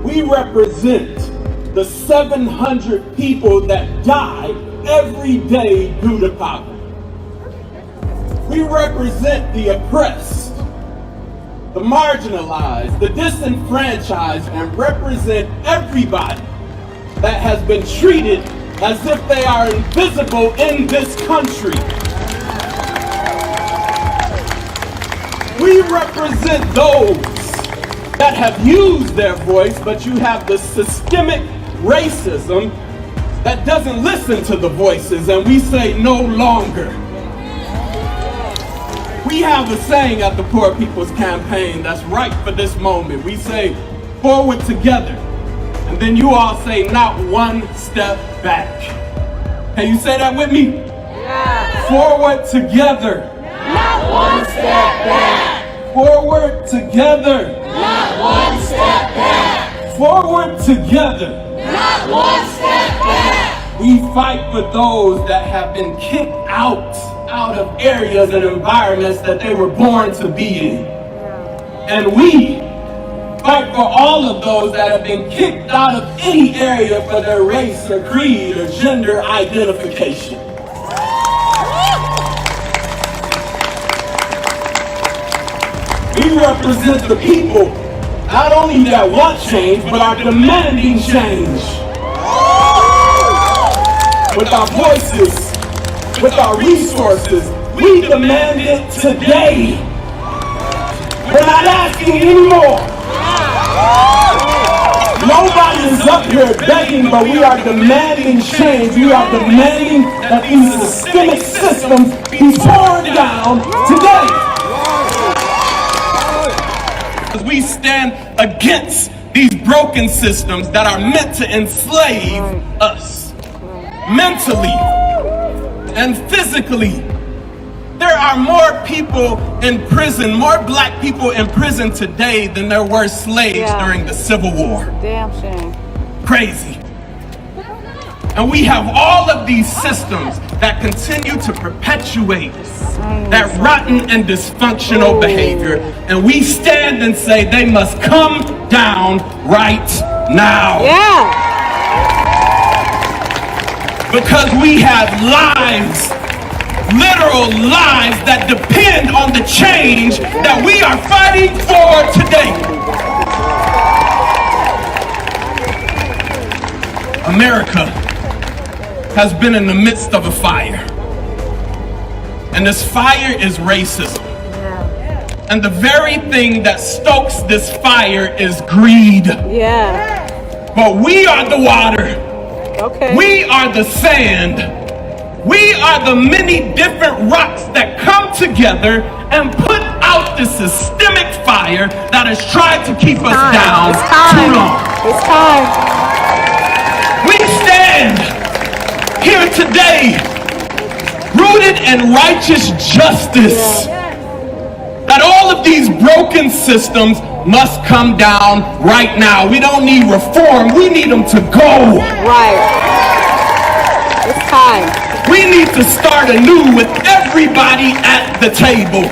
We represent the 700 people that die every day due to poverty. We represent the oppressed, the marginalized, the disenfranchised, and represent everybody that has been treated as if they are invisible in this country. We represent those that have used their voice, but you have the systemic racism that doesn't listen to the voices, and we say no longer. We have a saying at the Poor People's Campaign that's right for this moment. We say, forward together. And then you all say, not one step back. Can you say that with me? Yeah. Forward together. Not one step back. Forward together. Not one step back. Forward together. Not one step back. We fight for those that have been kicked out of areas and environments that they were born to be in. And we fight for all of those that have been kicked out of any area for their race or creed or gender identification. We represent the people not only that want change, but are demanding change. With our voices, with our resources, we demand it today. We're not asking anymore. Nobody is up here begging, but we are demanding change. We are demanding that these systemic systems be torn down today. We stand against these broken systems that are meant to enslave us mentally and physically. There are more people in prison, more black people in prison today than there were slaves during the Civil War. Damn shame. Crazy. And we have all of these systems that continue to perpetuate that rotten and dysfunctional behavior. And we stand and say they must come down right now. Because we have lives, literal lives that depend on the change that we are fighting for today. America has been in the midst of a fire. And this fire is racism. And the very thing that stokes this fire is greed. But we are the water. We are the sand. We are the many different rocks that come together and put out this systemic fire that has tried to keep us down too long. We stand here today rooted in righteous justice, that all of these broken systems must come down right now. We don't need reform, we need them to go. We need to start anew with everybody at the table.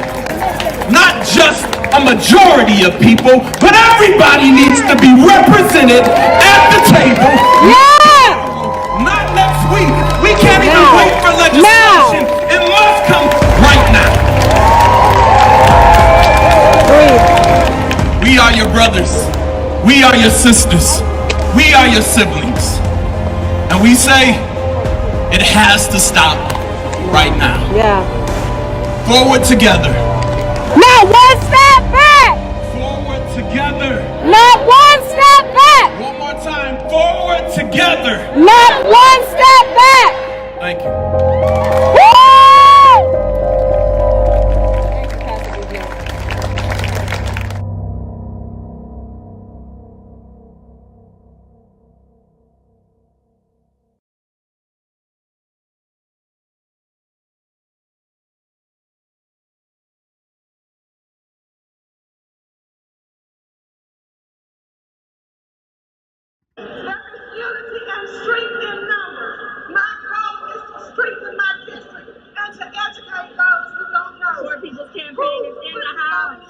Not just a majority of people, but everybody needs to be represented at the table. Not next week. We can't even wait for legislation. It must come right now. We are your brothers. We are your sisters. We are your siblings. And we say it has to stop right now. Forward together. Not one step back. Forward together. Not one step back. One more time. Forward together. Not one step back. Thank you. There is unity and strength in numbers. My goal is to strengthen my district and to educate those who don't know. Poor People's Campaign is in the house.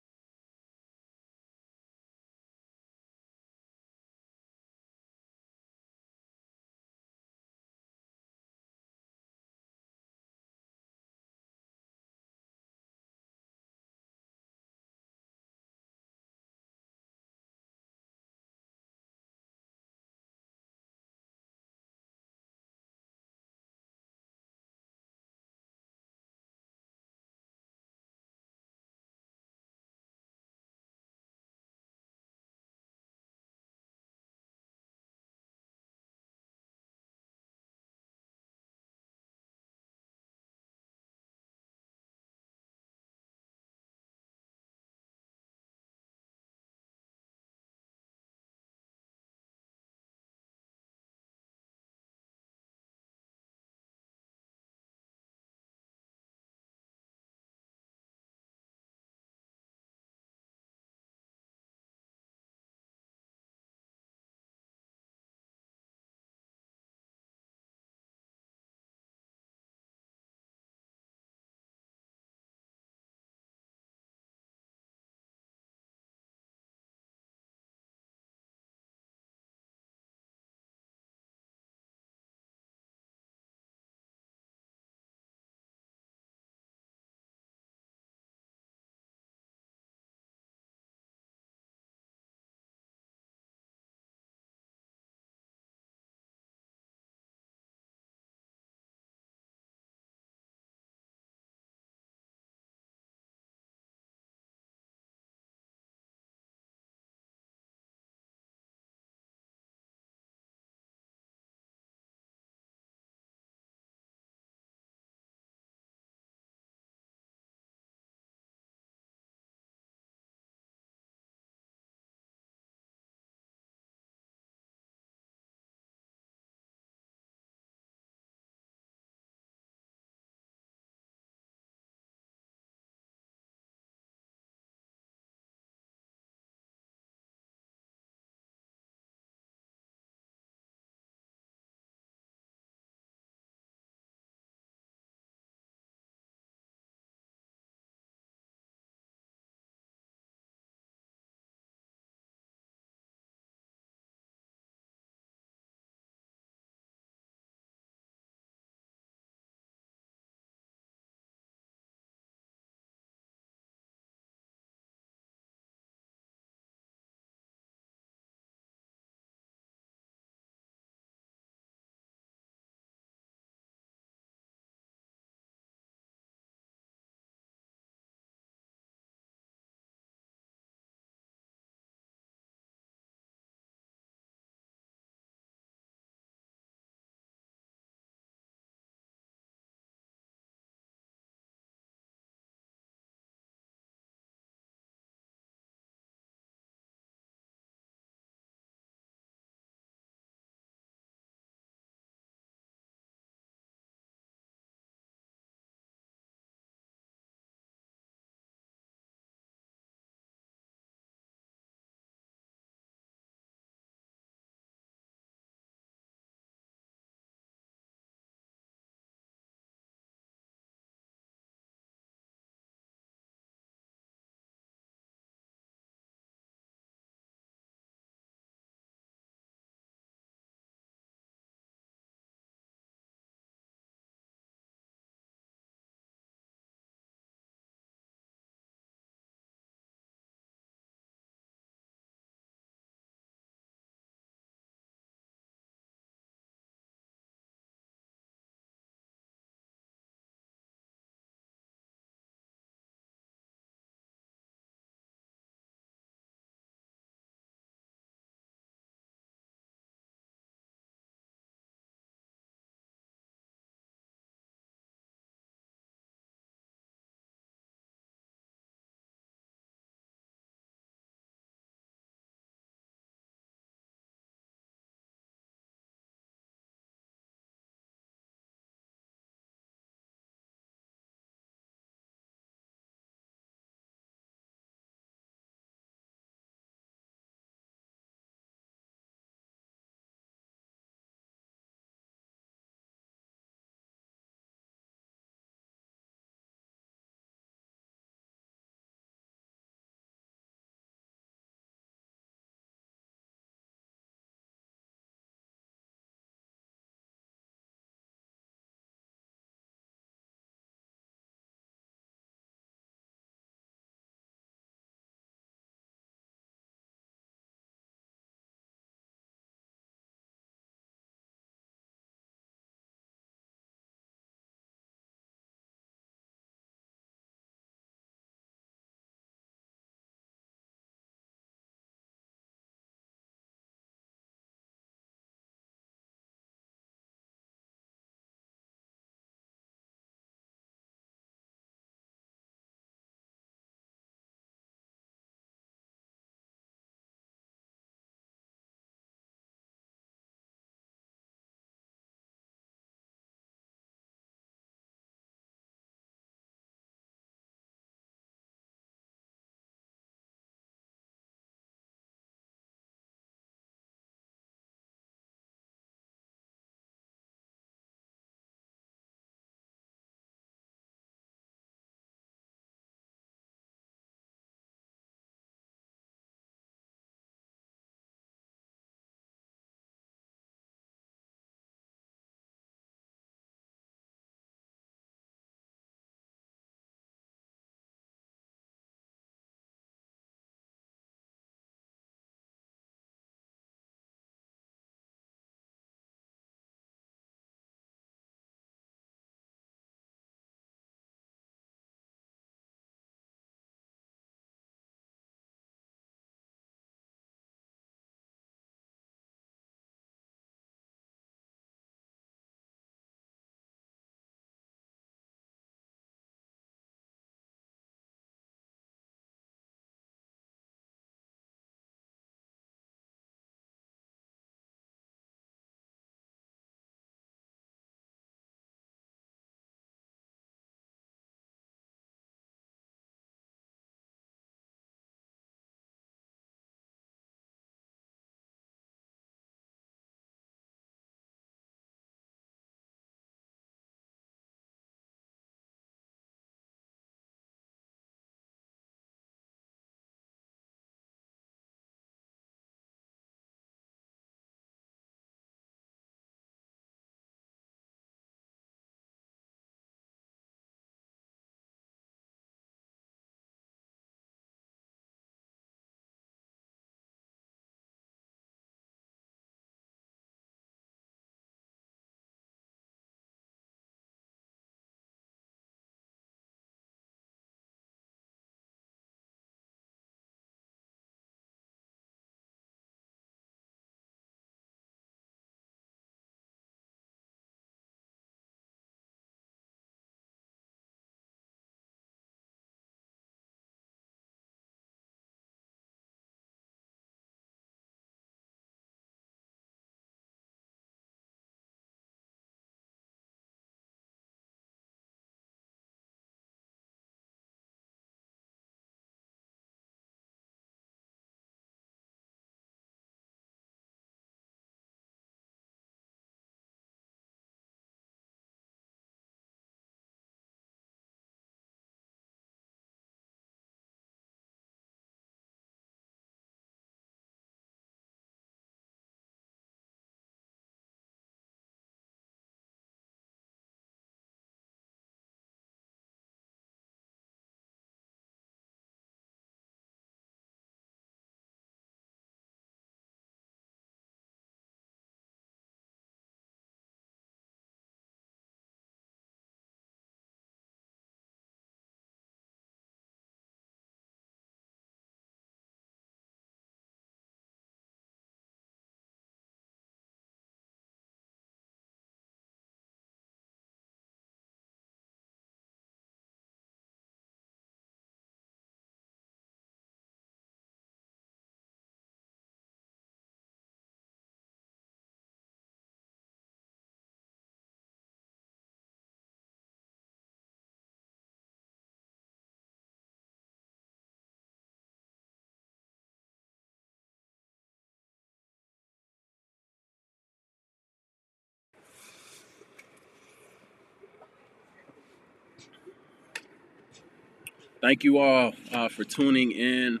Thank you all for tuning in.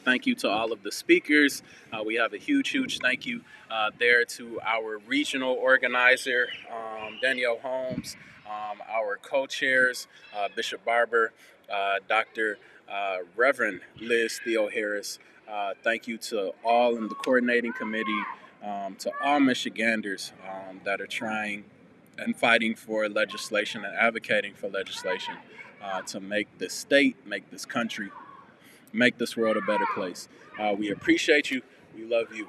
Thank you to all of the speakers. We have a huge thank you there to our regional organizer, Danielle Holmes, our co-chairs, Bishop Barber, Dr. Reverend Liz Theo Harris. Thank you to all in the coordinating committee, to all Michiganders that are trying and fighting for legislation and advocating for legislation to make this state, make this country, make this world a better place. We appreciate you. We love you.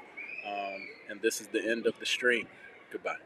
And this is the end of the stream. Goodbye.